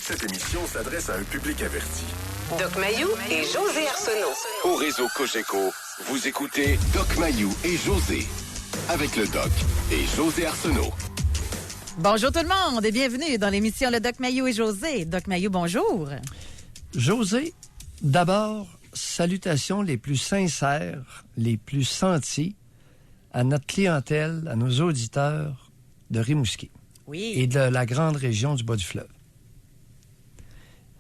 Cette émission s'adresse à un public averti. Doc Mayou et José Arsenault. Au réseau Cogeco, vous écoutez Doc Mayou et José. Avec le Doc et José Arsenault. Bonjour tout le monde et bienvenue dans l'émission Le Doc Mayou et José. Doc Mayou, bonjour. José, d'abord, salutations les plus sincères, les plus senties à notre clientèle, à nos auditeurs de Rimouski. Oui. Et de la grande région du Bas-du-Fleuve.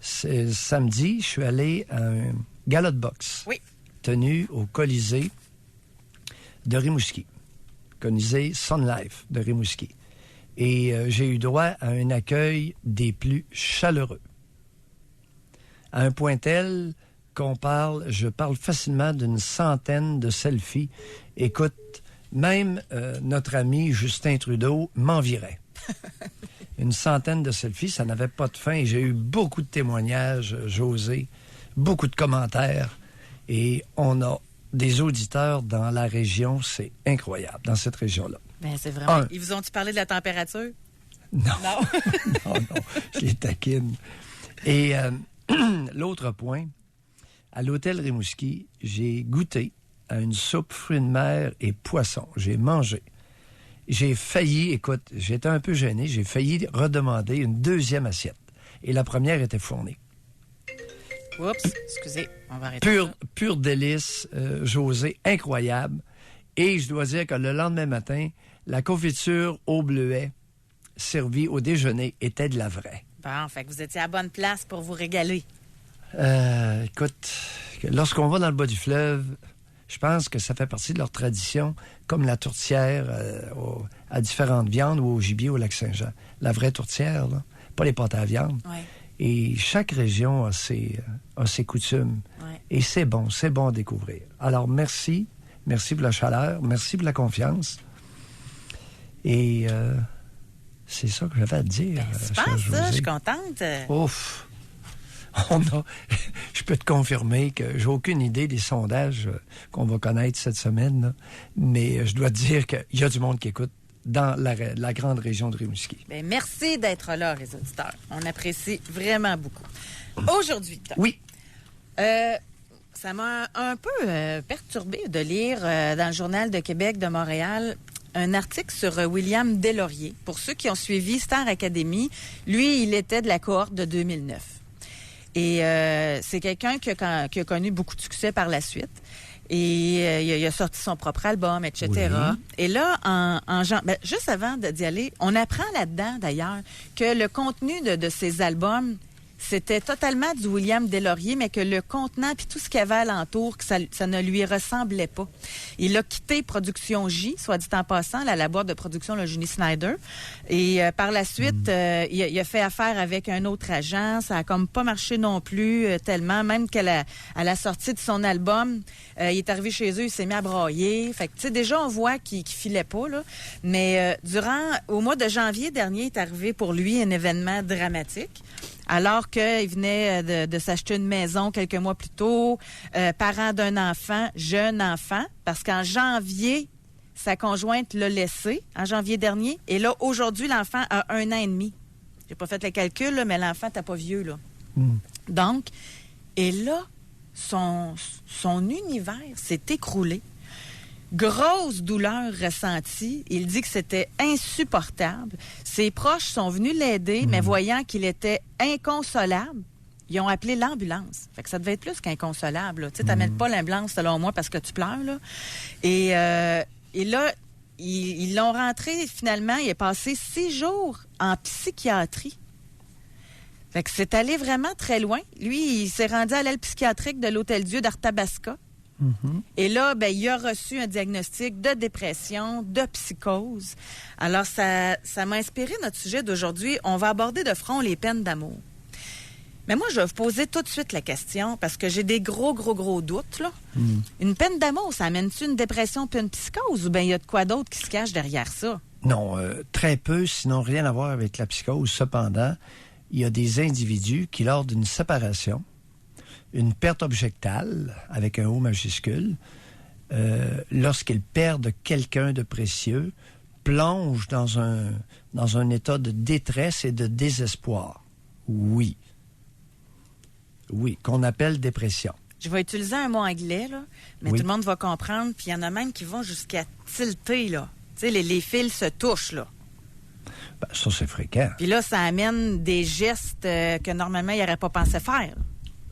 Samedi, je suis allé à un gala de boxe. Oui. Tenu au Colisée de Rimouski. Colisée Sun Life de Rimouski. Et j'ai eu droit à un accueil des plus chaleureux. À un point tel je parle facilement d'une centaine de selfies. Écoute, même notre ami Justin Trudeau m'envirait. Une centaine de selfies, ça n'avait pas de fin. Et j'ai eu beaucoup de témoignages, José, beaucoup de commentaires. Et on a des auditeurs dans la région, c'est incroyable, dans cette région-là. Ben, c'est vraiment... Ils vous ont-tu parlé de la température? Non. Non, non, je les taquine. Et l'autre point, à l'hôtel Rimouski, j'ai goûté à une soupe fruits de mer et poissons. J'ai mangé. J'ai failli, écoute, j'étais un peu gêné, j'ai failli redemander une deuxième assiette. Et la première était fournie. Oups, excusez, on va arrêter Pur délice, José, incroyable. Et je dois dire que le lendemain matin, la confiture au bleuet servie au déjeuner était de la vraie. Bon, fait que vous étiez à bonne place pour vous régaler. Écoute, lorsqu'on va dans le bas du fleuve, je pense que ça fait partie de leur tradition, comme la tourtière à différentes viandes ou au gibier au Lac-Saint-Jean. La vraie tourtière, là, pas les pâtes à viande. Ouais. Et chaque région a ses coutumes. Ouais. Et c'est bon à découvrir. Alors, merci. Merci pour la chaleur. Merci pour la confiance. Et c'est ça que j'avais à te dire. Super, ça, je suis contente. Ouf! Je peux te confirmer que j'ai aucune idée des sondages qu'on va connaître cette semaine, là. Mais je dois te dire qu'il y a du monde qui écoute dans la grande région de Rimouski. Bien, merci d'être là, les auditeurs. On apprécie vraiment beaucoup. Aujourd'hui, oui. Ça m'a un peu perturbé de lire dans le Journal de Québec de Montréal un article sur William Deslauriers. Pour ceux qui ont suivi Star Academy, lui, il était de la cohorte de 2009. Et c'est quelqu'un qui a connu beaucoup de succès par la suite. Et il a sorti son propre album, etc. Oui. Et là, juste avant d'y aller, on apprend là-dedans, d'ailleurs, que le contenu de ces albums, c'était totalement du William Deslauriers, mais que le contenant puis tout ce qu'il y avait alentour, que ça ne lui ressemblait pas. Il a quitté Production J, soit dit en passant, la boîte de production, le Junie Snyder. Et par la suite, il a fait affaire avec un autre agent. Ça a comme pas marché non plus tellement. Même à la sortie de son album, il est arrivé chez eux, il s'est mis à brailler. Fait que, tu sais, déjà, on voit qu'il filait pas, là. Mais au mois de janvier dernier, il est arrivé pour lui un événement dramatique. Alors qu'il venait de s'acheter une maison quelques mois plus tôt, parent d'un enfant, jeune enfant, parce qu'en janvier, sa conjointe l'a laissé, en janvier dernier. Et là, aujourd'hui, l'enfant a 1 an et demi. J'ai pas fait le calcul, là, mais l'enfant n'était pas vieux, là. Donc, et là, son univers s'est écroulé. Grosse douleur ressentie. Il dit que c'était insupportable. Ses proches sont venus l'aider, mais voyant qu'il était inconsolable, ils ont appelé l'ambulance. Fait que ça devait être plus qu'inconsolable, là. Tu sais, t'amènes pas l'ambulance, selon moi, parce que tu pleures, là. Et là, ils l'ont rentré, finalement, il est passé 6 jours en psychiatrie. Fait que c'est allé vraiment très loin. Lui, il s'est rendu à l'aile psychiatrique de l'Hôtel-Dieu d'Arthabasca. Et là, il a reçu un diagnostic de dépression, de psychose. Alors, ça m'a inspiré notre sujet d'aujourd'hui. On va aborder de front les peines d'amour. Mais moi, je vais vous poser tout de suite la question, parce que j'ai des gros doutes, là. Une peine d'amour, ça amène-tu une dépression puis une psychose, ou bien il y a de quoi d'autre qui se cache derrière ça? Non, très peu, sinon rien à voir avec la psychose. Cependant, il y a des individus qui, lors d'une séparation, une perte objectale, avec un O majuscule, lorsqu'ils perdent quelqu'un de précieux, plongent dans un état de détresse et de désespoir. Oui. Oui, qu'on appelle dépression. Je vais utiliser un mot anglais, là, mais Oui. tout le monde va comprendre. Puis il y en a même qui vont jusqu'à tilter, là. Tu sais, les fils se touchent, là. Ben, ça, c'est fréquent. Puis là, ça amène des gestes que normalement, il n'aurait pas pensé faire.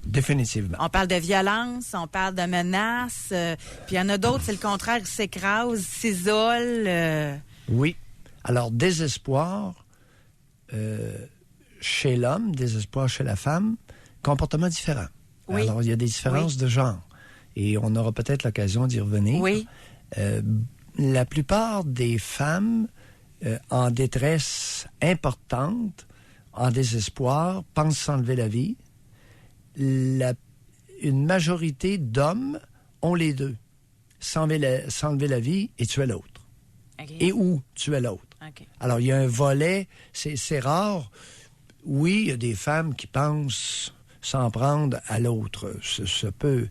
Définitivement. On parle de violence, on parle de menaces. Puis il y en a d'autres, c'est le contraire, ils s'écrasent, s'isolent. Oui. Alors, désespoir chez l'homme, désespoir chez la femme, comportement différent. Oui. Alors, il y a des différences de genre. Et on aura peut-être l'occasion d'y revenir. Oui. La plupart des femmes en détresse importante, en désespoir, pensent s'enlever la vie. Une majorité d'hommes ont les deux. S'enlever la vie et tuer l'autre. OK. Et ou tuer l'autre. OK. Alors, il y a un volet, c'est rare. Oui, il y a des femmes qui pensent s'en prendre à l'autre. Ça peut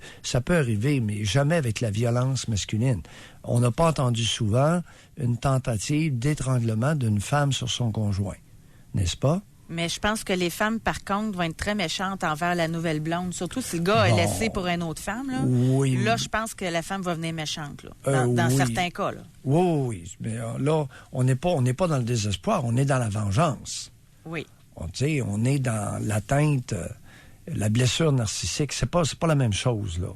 arriver, mais jamais avec la violence masculine. On n'a pas entendu souvent une tentative d'étranglement d'une femme sur son conjoint. N'est-ce pas? Mais je pense que les femmes, par contre, vont être très méchantes envers la nouvelle blonde. Surtout si le gars est Bon. laissé pour une autre femme. Là, Oui. là je pense que la femme va venir méchante, là, dans oui. certains cas. Là. Oui. Mais là, on n'est pas dans le désespoir, on est dans la vengeance. Oui. On est dans l'atteinte, la blessure narcissique. C'est pas la même chose, là.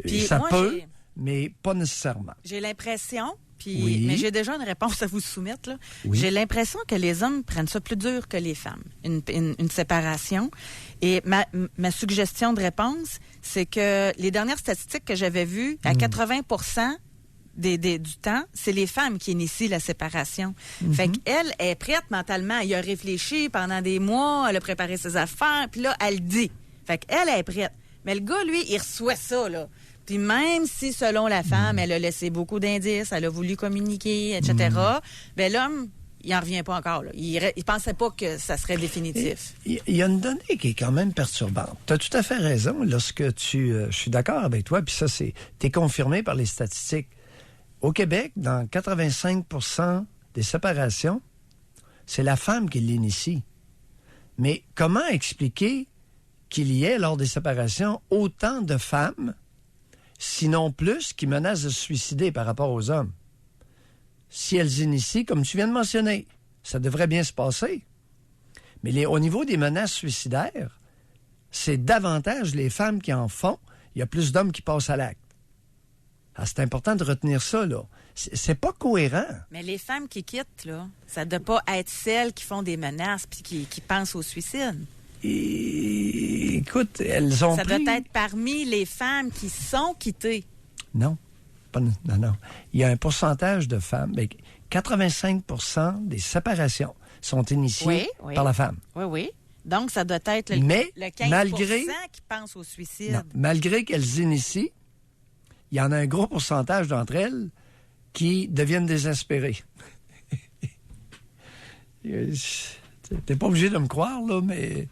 Puis Ça moi, peut, mais pas nécessairement. J'ai l'impression, Oui. mais j'ai déjà une réponse à vous soumettre. Là. Oui. J'ai l'impression que les hommes prennent ça plus dur que les femmes, une séparation. Et ma suggestion de réponse, c'est que les dernières statistiques que j'avais vues, à 80 du temps, c'est les femmes qui initient la séparation. Fait qu'elle est prête mentalement. Elle y a réfléchi pendant des mois, elle a préparé ses affaires, puis là, elle dit. Fait qu'elle est prête. Mais le gars, lui, il reçoit ça, là. Puis même si, selon la femme, elle a laissé beaucoup d'indices, elle a voulu communiquer, etc., bien, l'homme, il n'en revient pas encore. Là. Il pensait pas que ça serait définitif. Il y a une donnée qui est quand même perturbante. Tu as tout à fait raison lorsque je suis d'accord avec toi, puis ça, t'es confirmé par les statistiques. Au Québec, dans 85 des séparations, c'est la femme qui l'initie. Mais comment expliquer qu'il y ait, lors des séparations, autant de femmes, sinon plus, qui menacent de se suicider par rapport aux hommes? Si elles initient, comme tu viens de mentionner, ça devrait bien se passer. Mais au niveau des menaces suicidaires, c'est davantage les femmes qui en font. Il y a plus d'hommes qui passent à l'acte. Ah, c'est important de retenir ça, là. C'est pas cohérent. Mais les femmes qui quittent, là, ça ne doit pas être celles qui font des menaces puis qui pensent au suicide. Et, écoute, elles ont Ça pris... doit être parmi les femmes qui sont quittées. Non. Non. Il y a un pourcentage de femmes. 85 des séparations sont initiées Oui. par la femme. Oui. Donc, ça doit être Mais, le 15 malgré- qui pensent au suicide. Non. Malgré qu'elles initient, il y en a un gros pourcentage d'entre elles qui deviennent désespérées. T'es pas obligé de me croire, là, mais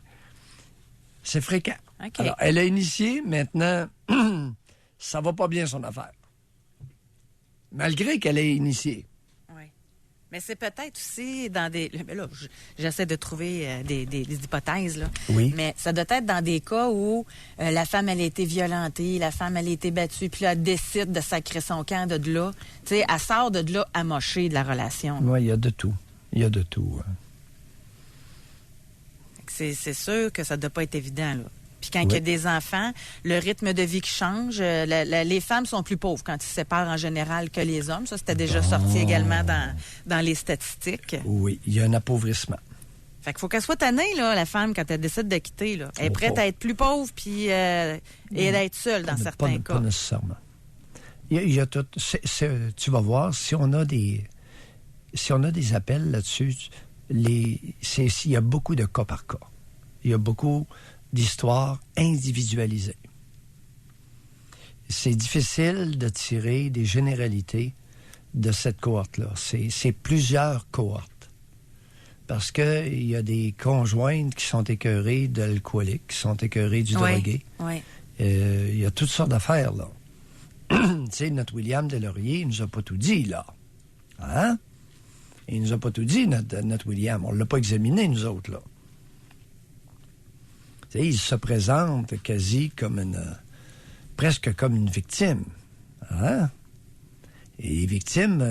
c'est fréquent. OK. Alors, elle a initié, maintenant, ça va pas bien son affaire. Malgré qu'elle ait initié. Oui. Mais c'est peut-être aussi dans des... Mais là, j'essaie de trouver des hypothèses, là. Oui. Mais ça doit être dans des cas où la femme, elle a été violentée, la femme, elle a été battue, puis là, elle décide de sacrer son camp de là. Tu sais, elle sort de là amochée de la relation. Oui, il y a de tout. Il y a de tout. Hein. C'est sûr que ça ne doit pas être évident, là. Puis quand il y a Oui. des enfants, le rythme de vie qui change. Les femmes sont plus pauvres quand ils se séparent en général que les hommes. Ça, c'était déjà sorti également dans les statistiques. Oui, il y a un appauvrissement. Fait qu'il faut qu'elle soit tannée, là, la femme, quand elle décide de quitter. Là. Elle est prête à être plus pauvre puis et d'être seule dans certains cas. Pas nécessairement. Il y a tout. Tu vas voir, si on a des appels là-dessus, il y a beaucoup de cas par cas. Il y a beaucoup d'histoires individualisées. C'est difficile de tirer des généralités de cette cohorte-là. C'est plusieurs cohortes. Parce qu'il y a des conjointes qui sont écœurées de l'alcoolique, qui sont écœurées du drogué. Oui. Il y a toutes sortes d'affaires, là. Tu sais, notre William Deslauriers, il nous a pas tout dit, là. Hein? Il nous a pas tout dit, notre William. On l'a pas examiné, nous autres, là. Tu sais, il se présente quasi comme presque comme une victime. Hein? Et les victimes,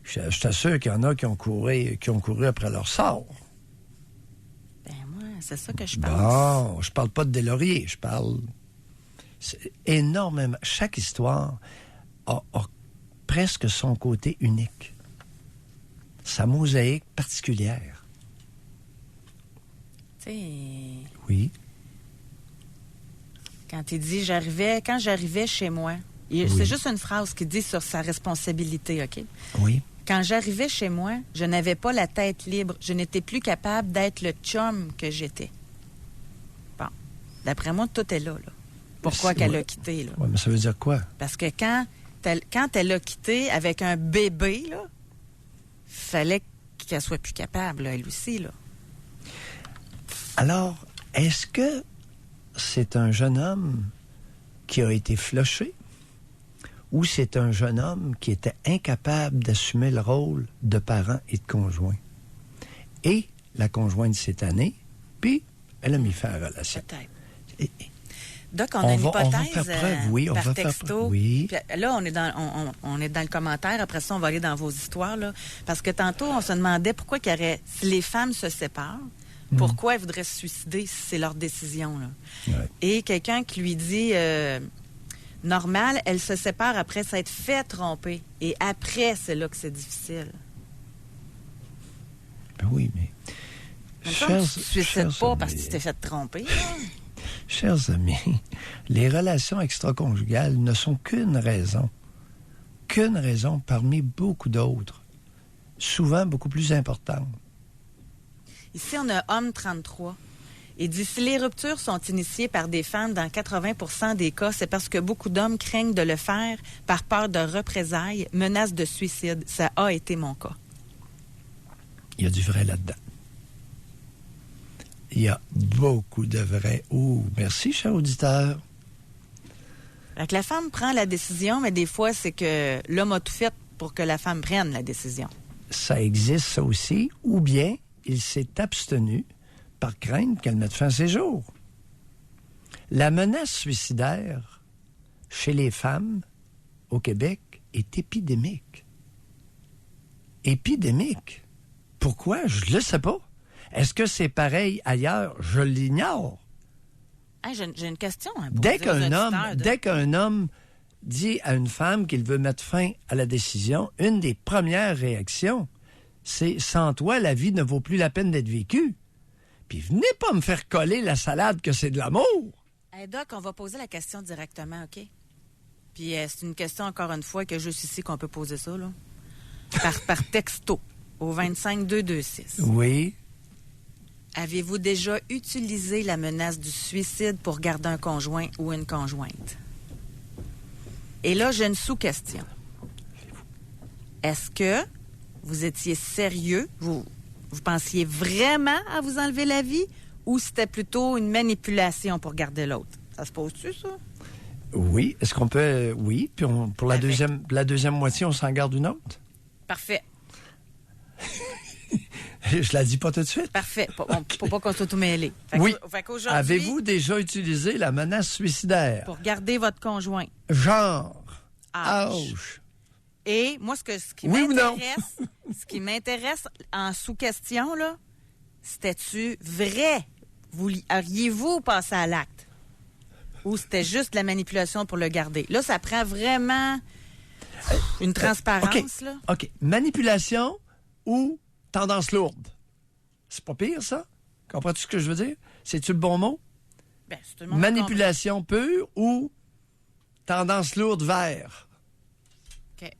je t'assure qu'il y en a qui ont couru après leur sort. Ben moi, c'est ça que je pense. Bon, je parle pas de Deslauriers, je parle... C'est énormément... Chaque histoire a presque son côté unique. Sa mosaïque particulière. Tu sais... Oui. Quand il dit quand j'arrivais chez moi, c'est juste une phrase qu'il dit sur sa responsabilité, OK? Oui. Quand j'arrivais chez moi, je n'avais pas la tête libre. Je n'étais plus capable d'être le chum que j'étais. Bon. D'après moi, tout est là. Pourquoi qu'elle a quitté, là? Oui, mais ça veut dire quoi? Parce que quand elle a quitté avec un bébé, là, fallait qu'elle soit plus capable, là, elle aussi, là. Alors, est-ce que c'est un jeune homme qui a été flushé ou c'est un jeune homme qui était incapable d'assumer le rôle de parent et de conjoint? Et la conjointe s'est tannée, puis elle a mis fin à la relation. Peut-être. Donc, on a une hypothèse on va faire preuve, oui, on par va faire texto. preuve, oui. Puis là, on est dans le commentaire. Après ça, on va aller dans vos histoires. Là, parce que tantôt, on se demandait pourquoi si les femmes se séparent, pourquoi elles voudraient se suicider si c'est leur décision. Là. Ouais. Et quelqu'un qui lui dit, normal, elle se sépare après s'être fait tromper. Et après, c'est là que c'est difficile. Ben oui, mais... Tu ne te suicides pas parce que tu t'es fait tromper. Là. Chers amis, les relations extraconjugales ne sont qu'une raison parmi beaucoup d'autres, souvent beaucoup plus importantes. Ici, on a Homme 33. Il dit, si les ruptures sont initiées par des femmes dans 80% des cas, c'est parce que beaucoup d'hommes craignent de le faire par peur de représailles, menaces de suicide. Ça a été mon cas. Il y a du vrai là-dedans. Il y a beaucoup de vrai. Oh, merci, cher auditeur. Fait que la femme prend la décision, mais des fois, c'est que l'homme a tout fait pour que la femme prenne la décision. Ça existe, ça aussi. Ou bien, il s'est abstenu par crainte qu'elle mette fin à ses jours. La menace suicidaire chez les femmes au Québec est épidémique. Épidémique. Pourquoi? Je ne le sais pas. Est-ce que c'est pareil ailleurs? Je l'ignore. Hey, j'ai une question. Hein, Dès qu'un homme dit à une femme qu'il veut mettre fin à la décision, une des premières réactions, c'est « Sans toi, la vie ne vaut plus la peine d'être vécue. » Puis venez pas me faire coller la salade que c'est de l'amour. Hey, Doc, on va poser la question directement, OK? Puis c'est une question, encore une fois, que juste ici qu'on peut poser ça, là. Par texto, au 25226. Oui. Avez-vous déjà utilisé la menace du suicide pour garder un conjoint ou une conjointe? Et là, j'ai une sous-question. Est-ce que vous étiez sérieux? Vous pensiez vraiment à vous enlever la vie? Ou c'était plutôt une manipulation pour garder l'autre? Ça se pose-tu, ça? Oui. Est-ce qu'on peut... Oui. Puis pour la deuxième moitié, on s'en garde une autre? Parfait. Je la dis pas tout de suite. Parfait. Pour pas qu'on soit tout mêlé. Oui. Fait qu'aujourd'hui, avez-vous déjà utilisé la menace suicidaire? pour garder votre conjoint. Genre. Ouch. Ouch. Et moi, ce qui m'intéresse en sous-question, là, c'était-tu vrai? Auriez-vous passé à l'acte? Ou c'était juste la manipulation pour le garder? Là, ça prend vraiment une transparence, là. OK. Manipulation ou tendance lourde? C'est pas pire, ça? Comprends-tu ce que je veux dire? C'est-tu le bon mot? Ben, c'est tout le monde Manipulation pure ou tendance lourde vers? OK.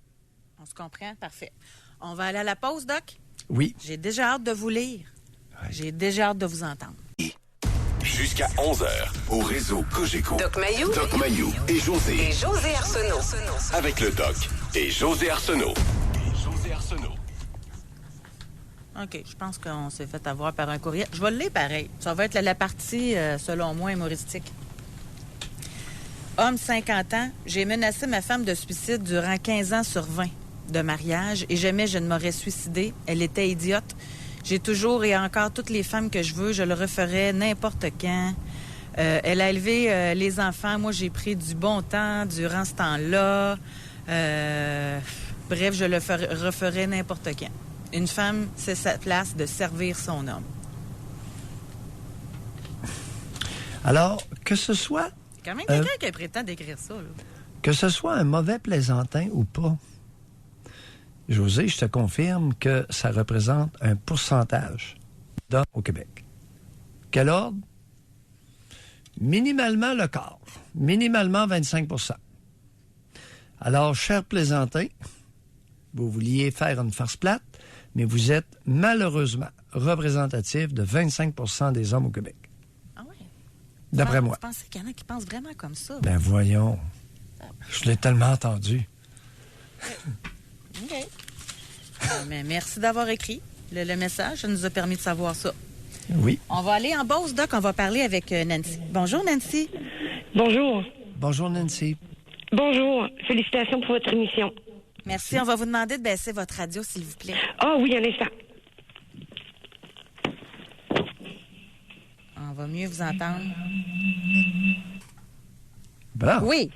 On se comprend? Parfait. On va aller à la pause, Doc? Oui. J'ai déjà hâte de vous lire. Ouais. J'ai déjà hâte de vous entendre. Jusqu'à 11h, au réseau Cogeco. Doc Mayou. Doc Mayou et José. Et José Arsenault. Avec le Doc et José Arsenault. OK, je pense qu'on s'est fait avoir par un courriel. Je vais le lire pareil. Ça va être la partie, selon moi, humoristique. Homme, 50 ans, j'ai menacé ma femme de suicide durant 15 ans sur 20 de mariage et jamais je ne m'aurais suicidé. Elle était idiote. J'ai toujours et encore toutes les femmes que je veux. Je le referai n'importe quand. Elle a élevé les enfants. Moi, j'ai pris du bon temps durant ce temps-là. Bref, je le referai n'importe quand. Une femme, c'est sa place de servir son homme. Alors, que ce soit... C'est quand même quelqu'un qui prétend d'écrire ça, là. Que ce soit un mauvais plaisantin ou pas, José, je te confirme que ça représente un pourcentage d'hommes au Québec. Quel ordre? Minimalement le quart. Minimalement 25 %. Alors, cher plaisantin, vous vouliez faire une farce plate, mais vous êtes malheureusement représentatif de 25 % des hommes au Québec. Ah oui? D'après moi. Vous pensez qu'il y en a qui pensent vraiment comme ça? Ben voyons. Je l'ai tellement entendu. OK. Mais merci d'avoir écrit le message. Ça nous a permis de savoir ça. Oui. On va aller en Beauce, Doc. On va parler avec Nancy. Bonjour, Nancy. Bonjour. Bonjour, Nancy. Bonjour. Félicitations pour votre émission. Merci. On va vous demander de baisser votre radio, s'il vous plaît. Ah oui, un instant. On va mieux vous entendre. Bon. Oui.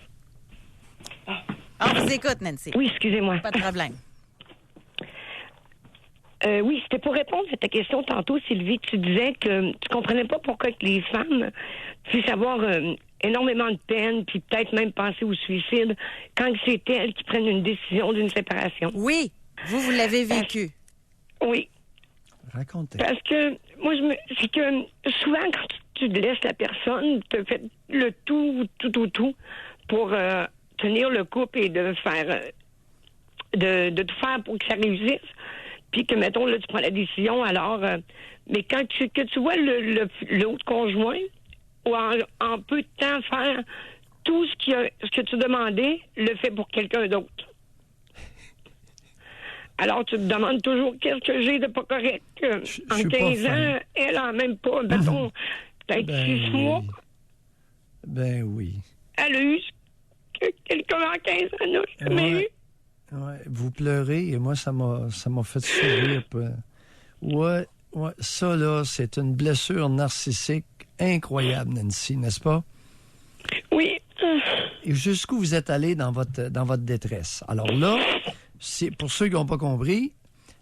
On vous écoute, Nancy. Oui, excusez-moi. Pas de problème. Oui, c'était pour répondre à ta question tantôt, Sylvie. Tu disais que tu comprenais pas pourquoi que les femmes puissent avoir énormément de peine, puis peut-être même penser au suicide, quand c'est elles qui prennent une décision d'une séparation. Oui. Vous l'avez vécu. Oui. Racontez. Parce que, moi, c'est que souvent, quand tu laisses la personne, tu fais le tout pour tenir le couple et de faire, de tout faire pour que ça réussisse. Puis que, mettons, là, tu prends la décision, alors... mais quand que tu vois l'autre conjoint, ou en peu de temps faire tout ce que tu demandais, le fait pour quelqu'un d'autre. Alors, tu te demandes toujours qu'est-ce que j'ai de pas correct. En 15 ans, elle en même pas, mettons, peut-être 6 mois. Ben oui. Elle a eu ce que quelqu'un en 15 ans n'a jamais eu. Ouais, vous pleurez et moi, ça m'a fait sourire. Ouais, ça, là, c'est une blessure narcissique incroyable, Nancy, n'est-ce pas? Oui. Et jusqu'où vous êtes allé dans votre détresse? Alors là, c'est pour ceux qui n'ont pas compris,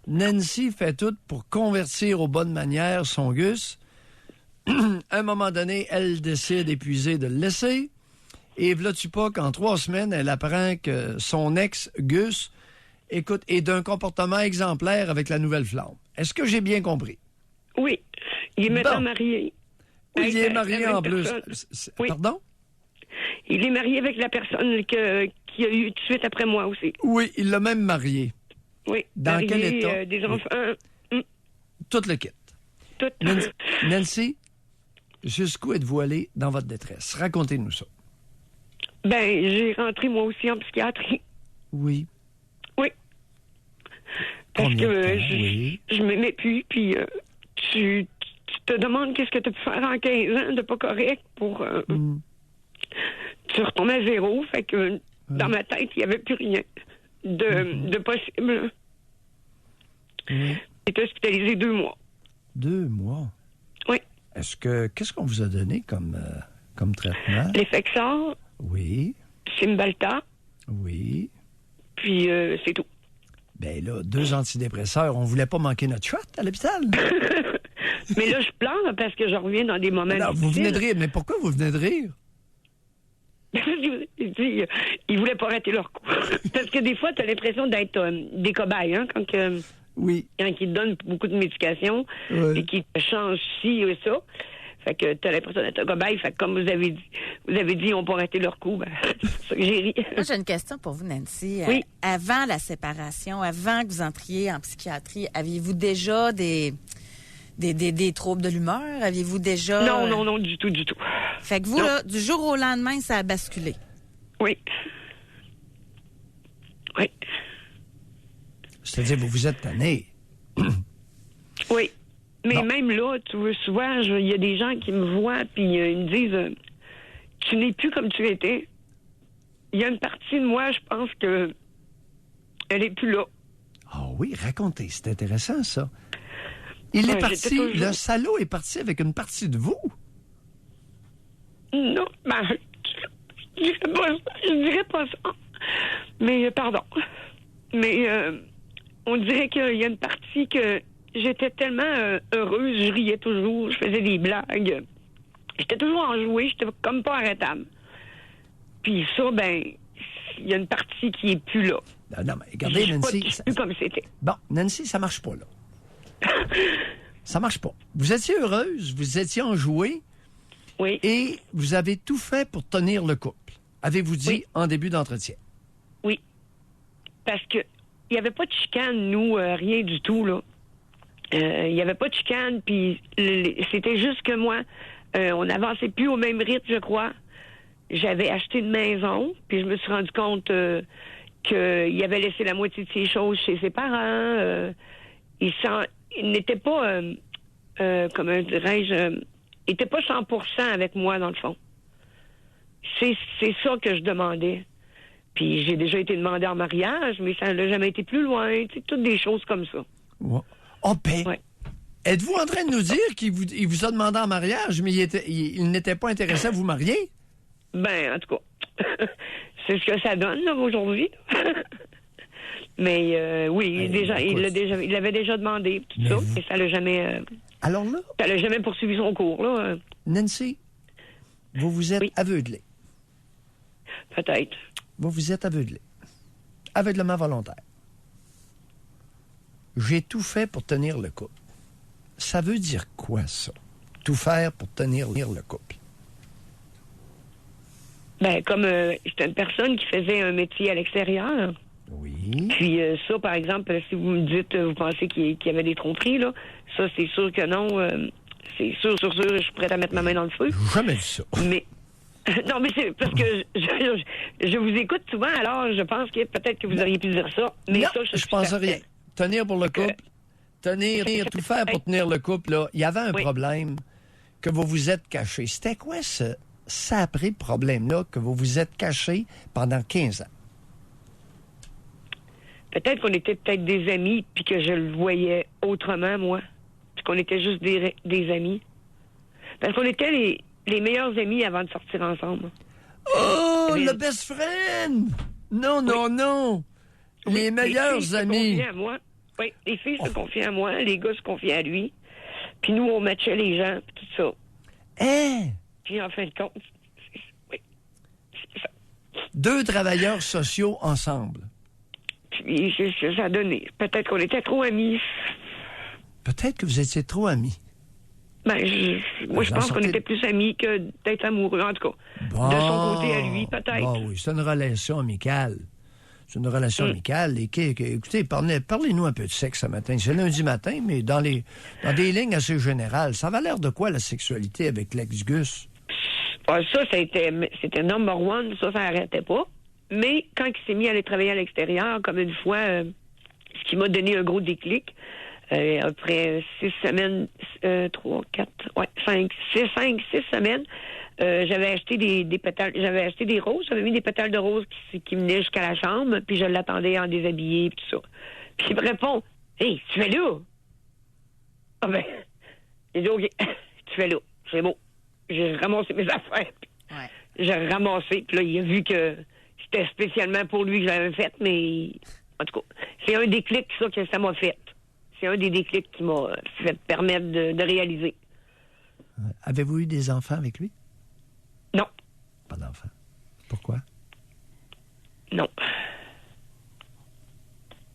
Nancy fait tout pour convertir aux bonnes manières son Gus. À un moment donné, elle décide épuisée de le laisser. Et voilà-tu pas qu'en 3 semaines, elle apprend que son ex, Gus, écoute, est d'un comportement exemplaire avec la nouvelle flamme. Est-ce que j'ai bien compris? Oui. Il est maintenant marié. Oui, il est marié en plus. Oui. Pardon? Il est marié avec la personne qui a eu tout de suite après moi aussi. Oui, il l'a même marié. Oui. Dans marié, quel état? Des enfants. Tout le kit. Tout. Nancy, jusqu'où êtes-vous allé dans votre détresse? Racontez-nous ça. Ben, j'ai rentré moi aussi en psychiatrie. Oui. Oui. Parce Combien de temps? je m'aimais plus, puis tu te demandes qu'est-ce que tu peux faire en 15 ans de pas correct pour... Tu retombes à zéro, fait que dans ma tête, il n'y avait plus rien de possible. Oui. J'étais hospitalisé 2 mois. 2 mois? Oui. Qu'est-ce qu'on vous a donné comme traitement? L'Effexor, Oui. Cymbalta, Oui. puis c'est tout. Ben là, 2 antidépresseurs, on voulait pas manquer notre shot à l'hôpital. Mais là, je pleure parce que je reviens dans des moments Non, vous difficiles. venez de rire. Mais pourquoi vous venez de rire? Ils voulaient pas arrêter leur coup. Parce que des fois, tu as l'impression d'être des cobayes, hein, Oui. quand ils te donnent beaucoup de médication Oui. et qu'ils te changent ci et ça. Fait que tu as l'impression d'être un cobaye. Fait que comme vous avez dit, ils n'ont pas arrêté leur coup. Ben, c'est pour ça que j'ai ri. Moi, j'ai une question pour vous, Nancy. Oui. Avant la séparation, avant que vous entriez en psychiatrie, aviez-vous déjà des troubles de l'humeur? Aviez-vous déjà... Non, du tout. Fait que vous, là, du jour au lendemain, ça a basculé. Oui. Oui. C'est-à-dire, vous vous êtes tanné. Oui. Mais Non. même là, tu vois, souvent, il y a des gens qui me voient puis ils me disent tu n'es plus comme tu étais. Il y a une partie de moi, je pense que elle est plus là. Ah oui, racontez, c'est intéressant, ça. Il est Ouais, parti, j'étais toujours- le salaud est parti avec une partie de vous. Non, je dirais pas ça. Mais, pardon. Mais, on dirait qu'il y a une partie que j'étais tellement heureuse, je riais toujours, je faisais des blagues. J'étais toujours enjouée, j'étais comme pas arrêtable. Puis ça, il y a une partie qui est plus là. Non, mais regardez, Nancy. Je suis plus comme c'était. Bon, Nancy, ça marche pas, là. Ça marche pas. Vous étiez heureuse, vous étiez enjouée Oui. et vous avez tout fait pour tenir le couple. Avez-vous dit Oui. en début d'entretien? Oui. Parce que il n'y avait pas de chicane, nous, rien du tout, là. Il n'y avait pas de chicane, puis c'était juste que moi, on n'avançait plus au même rythme, je crois. J'avais acheté une maison, puis je me suis rendu compte qu'il avait laissé la moitié de ses choses chez ses parents. Il n'était pas, comment dirais-je, il n'était pas 100% avec moi, dans le fond. C'est ça que je demandais. Puis j'ai déjà été demandé en mariage, mais ça n'a jamais été plus loin. Tu sais, toutes des choses comme ça. Ouais. Oh, ben, Ouais. êtes-vous en train de nous dire qu'il vous a demandé en mariage, mais il n'était pas intéressé à vous marier? En tout cas, c'est ce que ça donne là, aujourd'hui. Mais oui, Hey, déjà, écoute. il l'avait déjà demandé, tout Mais ça, vous- et ça l'a jamais, Alors là, poursuivi son cours là. Nancy, vous vous êtes Oui. aveuglée. Peut-être. Vous vous êtes aveuglé. Aveuglement volontaire. J'ai tout fait pour tenir le couple. Ça veut dire quoi, ça? Tout faire pour tenir le couple. Comme j'étais une personne qui faisait un métier à l'extérieur. Oui. Puis ça, par exemple, si vous me dites, vous pensez qu'il y avait des tromperies, là, ça, c'est sûr que non. C'est sûr, je suis prête à mettre ma main dans le feu. J'ai jamais vu ça. Mais non, mais c'est parce que je vous écoute souvent, alors je pense que peut-être que vous auriez pu dire ça. Mais Non, ça, je suis pense certaine. rien. Tenir pour le couple, tout faire pour tenir le couple, là. Il y avait un Oui. problème que vous vous êtes caché. C'était quoi ce sapré problème-là que vous vous êtes caché pendant 15 ans? Peut-être qu'on était peut-être des amis, puis que je le voyais autrement, moi. Puis qu'on était juste des amis. Parce qu'on était les meilleurs amis avant de sortir ensemble. Oh, Mais- le best friend! Non, non, non! Les meilleurs filles se amis. confiaient à moi. Oui, les filles se confiaient à moi, les gars se confiaient à lui. Puis nous, on matchait les gens, puis tout ça. Hein? Puis en fin de compte, oui, c'est ça. 2 travailleurs sociaux ensemble. Puis c'est ce que ça a donné. Peut-être qu'on était trop amis. Peut-être que vous étiez trop amis. Moi, je Vous en pense qu'on sortez- était plus amis que d'être amoureux, en tout cas. Bon. De son côté à lui, peut-être. Bon, oui, c'est une relation amicale. C'est une relation amicale. Et écoutez, parlez-nous un peu de sexe ce matin. C'est lundi matin, mais dans des lignes assez générales. Ça avait l'air de quoi, la sexualité avec l'ex-Gus? C'était number one, ça arrêtait pas. Mais quand il s'est mis à aller travailler à l'extérieur, comme une fois, ce qui m'a donné un gros déclic, après 6 semaines, 6 semaines, j'avais acheté des pétales, j'avais acheté des roses, j'avais mis des pétales de roses qui menaient jusqu'à la chambre, puis je l'attendais en déshabillé, puis tout ça. Puis il me répond, « Hey, tu fais là? » Ah ben, j'ai dit, « OK, tu fais là, c'est beau. » J'ai ramassé mes affaires, puis Ouais. j'ai ramassé, puis là, il a vu que c'était spécialement pour lui que j'avais fait, mais en tout cas, c'est un déclic, ça, que ça m'a fait. C'est un des déclics qui m'a fait permettre de réaliser. Avez-vous eu des enfants avec lui? Non, Pas d'enfants. Pourquoi? non.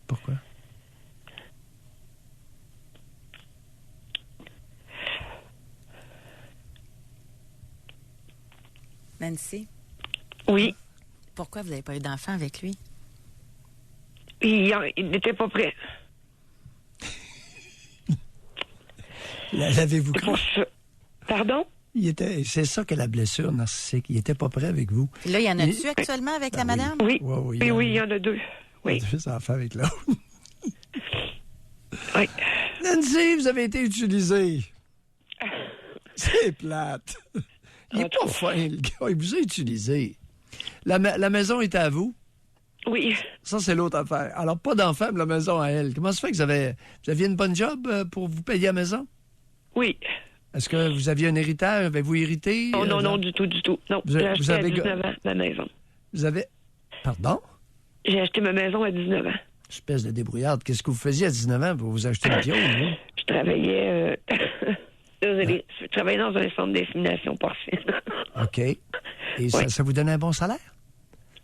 Pourquoi? Nancy, Oui, pourquoi vous n'avez pas eu d'enfant avec lui? il n'était pas prêt. L'avez-vous C'est pour cru? ça. Pardon? C'est ça que la blessure narcissique. Il n'était pas prêt avec vous. Puis là, il y en a-tu actuellement avec la madame? Oui. Oui, Oui, il y en a 2. Oui. Il y a 2 enfants avec l'autre. Oui. Nancy, vous avez été utilisé. C'est plate. Il n'est pas fin, le gars. Il vous a utilisé. La maison est à vous. Oui. Ça, c'est l'autre affaire. Alors, pas d'enfant, mais la maison à elle. Comment ça fait que vous aviez une bonne job pour vous payer la maison? Oui. Est-ce que vous aviez un héritage? Avez-vous hérité? Oh, non, du tout. Non, Vous j'ai avez- acheté vous à avez- 19 ans, ma maison. Vous avez... Pardon? J'ai acheté ma maison à 19 ans. Espèce de débrouillarde. Qu'est-ce que vous faisiez à 19 ans pour vous acheter une piole, vous? Je travaillais... Désolée, je travaillais dans un centre d'insémination porcine. OK. Et Ouais. ça vous donnait un bon salaire?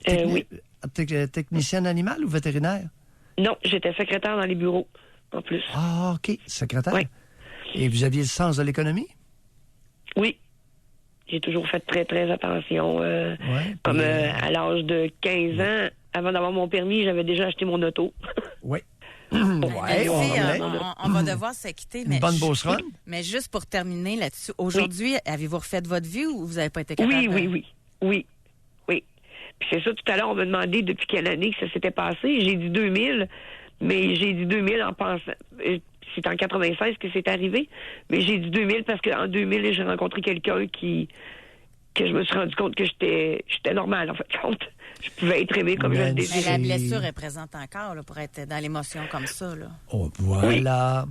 Oui. Technicienne animale ou vétérinaire? Non, j'étais secrétaire dans les bureaux, en plus. Ah, OK. Secrétaire? Oui. Et vous aviez le sens de l'économie? Oui. J'ai toujours fait très, très attention. Comme à l'âge de 15 ans, avant d'avoir mon permis, j'avais déjà acheté mon auto. Oui. Nancy, Ouais, on va devoir se quitter. Mais Une bonne Beauce Run? Mais juste pour terminer là-dessus, aujourd'hui, avez-vous refait votre vie ou vous n'avez pas été capable? Oui. Puis c'est ça, tout à l'heure, on m'a demandé depuis quelle année que ça s'était passé. J'ai dit 2000, mais j'ai dit 2000 en pensant... C'est en 96 que c'est arrivé, mais j'ai dit 2000 parce qu'en 2000, j'ai rencontré quelqu'un que je me suis rendu compte que j'étais normal, en fait, compte. Je pouvais être aimé comme je le Mais désirais. la blessure est présente encore là, pour être dans l'émotion comme ça. Là. Oh, voilà.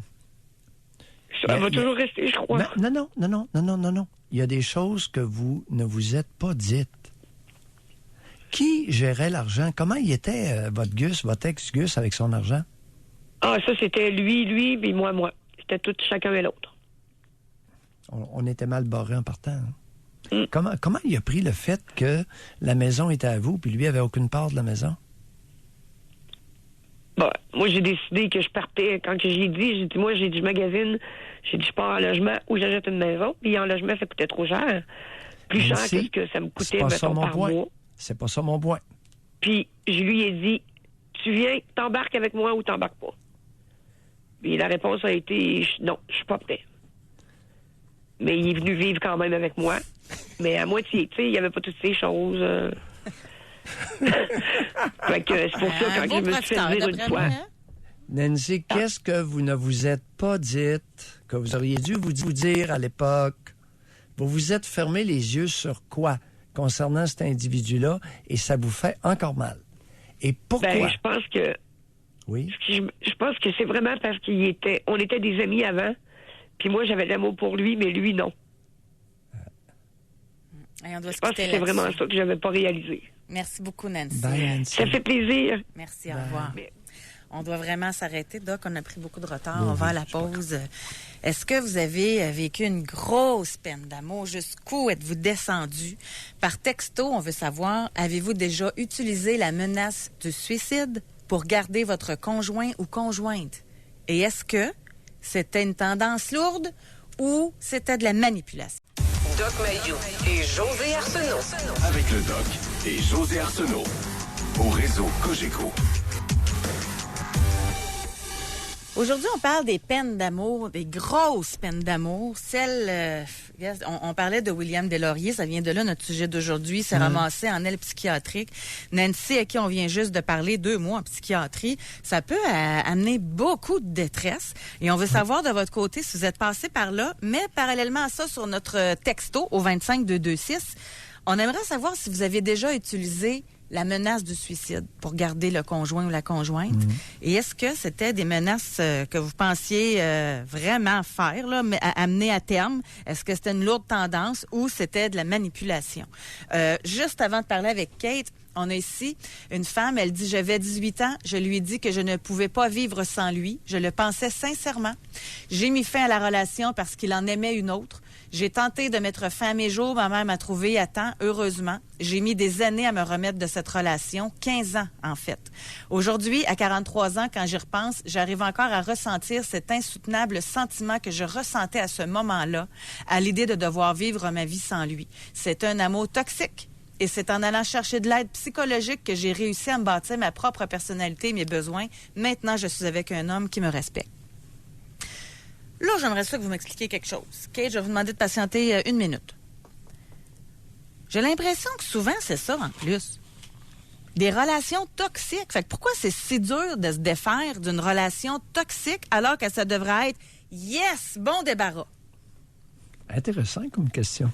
Ça va toujours rester, je crois. Non. Il y a des choses que vous ne vous êtes pas dites. Qui gérait l'argent? Comment il était, votre ex-Gus, avec son argent? Ah, ça, c'était lui, puis moi. C'était tout chacun et l'autre. On était mal barrés en partant. Hein? Comment il a pris le fait que la maison était à vous, puis lui avait aucune part de la maison? Bon, moi, j'ai décidé que je partais. Quand j'ai dit, je magasine, je pars en logement ou j'achète une maison. Puis en logement, ça coûtait trop cher. Plus cher que ce que ça me coûtait, mettons, par mois. C'est pas ça mon point. Puis je lui ai dit, tu viens, t'embarques avec moi ou t'embarques pas? Puis la réponse a été, non, je suis pas prêt. Mais il est venu vivre quand même avec moi. Mais à moitié, tu sais, il n'y avait pas toutes ces choses. Fait que c'est pour ça, quand je me suis fait dire une fois... Nancy, qu'est-ce que vous ne vous êtes pas dites, que vous auriez dû vous dire à l'époque? Vous vous êtes fermé les yeux sur quoi concernant cet individu-là et ça vous fait encore mal? Et pourquoi? Ben, je pense que... Oui? Je pense que c'est vraiment parce on était des amis avant, puis moi, j'avais de l'amour pour lui, mais lui, non. Et on doit Je pense que c'est vraiment ça que je n'avais pas réalisé. Merci beaucoup, Nancy. Bye, Nancy. Ça fait plaisir. Merci, au revoir. Mais- On doit vraiment s'arrêter, Doc. On a pris beaucoup de retard. On va à la pause. Est-ce que vous avez vécu une grosse peine d'amour? Jusqu'où êtes-vous descendu? Par texto, on veut savoir, avez-vous déjà utilisé la menace du suicide pour garder votre conjoint ou conjointe? Et est-ce que c'était une tendance lourde ou c'était de la manipulation? Doc Mayou et José Arsenault. Avec le Doc et José Arsenault. Au réseau Cogeco. Aujourd'hui, on parle des peines d'amour, des grosses peines d'amour. Celles, on parlait de William Deslauriers, ça vient de là notre sujet d'aujourd'hui, c'est ramassé en aile psychiatrique. Nancy, à qui on vient juste de parler, 2 mois en psychiatrie, ça peut amener beaucoup de détresse. Et on veut savoir de votre côté si vous êtes passé par là, mais parallèlement à ça, sur notre texto au 25226, on aimerait savoir si vous avez déjà utilisé la menace du suicide pour garder le conjoint ou la conjointe. Et est-ce que c'était des menaces que vous pensiez vraiment faire, là, mais amener à terme? Est-ce que c'était une lourde tendance ou c'était de la manipulation? Juste avant de parler avec Kate, on a ici une femme, elle dit « J'avais 18 ans, je lui ai dit que je ne pouvais pas vivre sans lui. Je le pensais sincèrement. J'ai mis fin à la relation parce qu'il en aimait une autre. J'ai tenté de mettre fin à mes jours, ma mère m'a trouvé à temps, heureusement. J'ai mis des années à me remettre de cette relation, 15 ans en fait. Aujourd'hui, à 43 ans, quand j'y repense, j'arrive encore à ressentir cet insoutenable sentiment que je ressentais à ce moment-là, à l'idée de devoir vivre ma vie sans lui. C'est un amour toxique. Et c'est en allant chercher de l'aide psychologique que j'ai réussi à me bâtir ma propre personnalité et mes besoins. Maintenant, je suis avec un homme qui me respecte. Là, j'aimerais ça que vous m'expliquiez quelque chose. Kate, je vais vous demander de patienter 1 minute. J'ai l'impression que souvent, c'est ça en plus. Des relations toxiques. Fait que pourquoi c'est si dur de se défaire d'une relation toxique alors que ça devrait être « yes, bon débarras ». Intéressant comme question.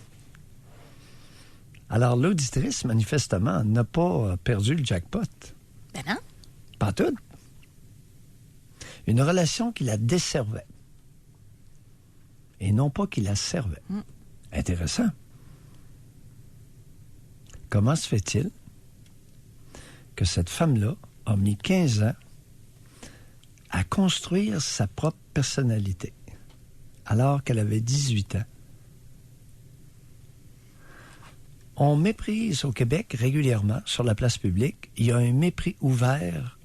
Alors, l'auditrice, manifestement, n'a pas perdu le jackpot. Ben non. Pas tout. Une relation qui la desservait. Et non pas qui la servait. Intéressant. Comment se fait-il que cette femme-là a mis 15 ans à construire sa propre personnalité, alors qu'elle avait 18 ans? On méprise au Québec régulièrement, sur la place publique, il y a un mépris ouvert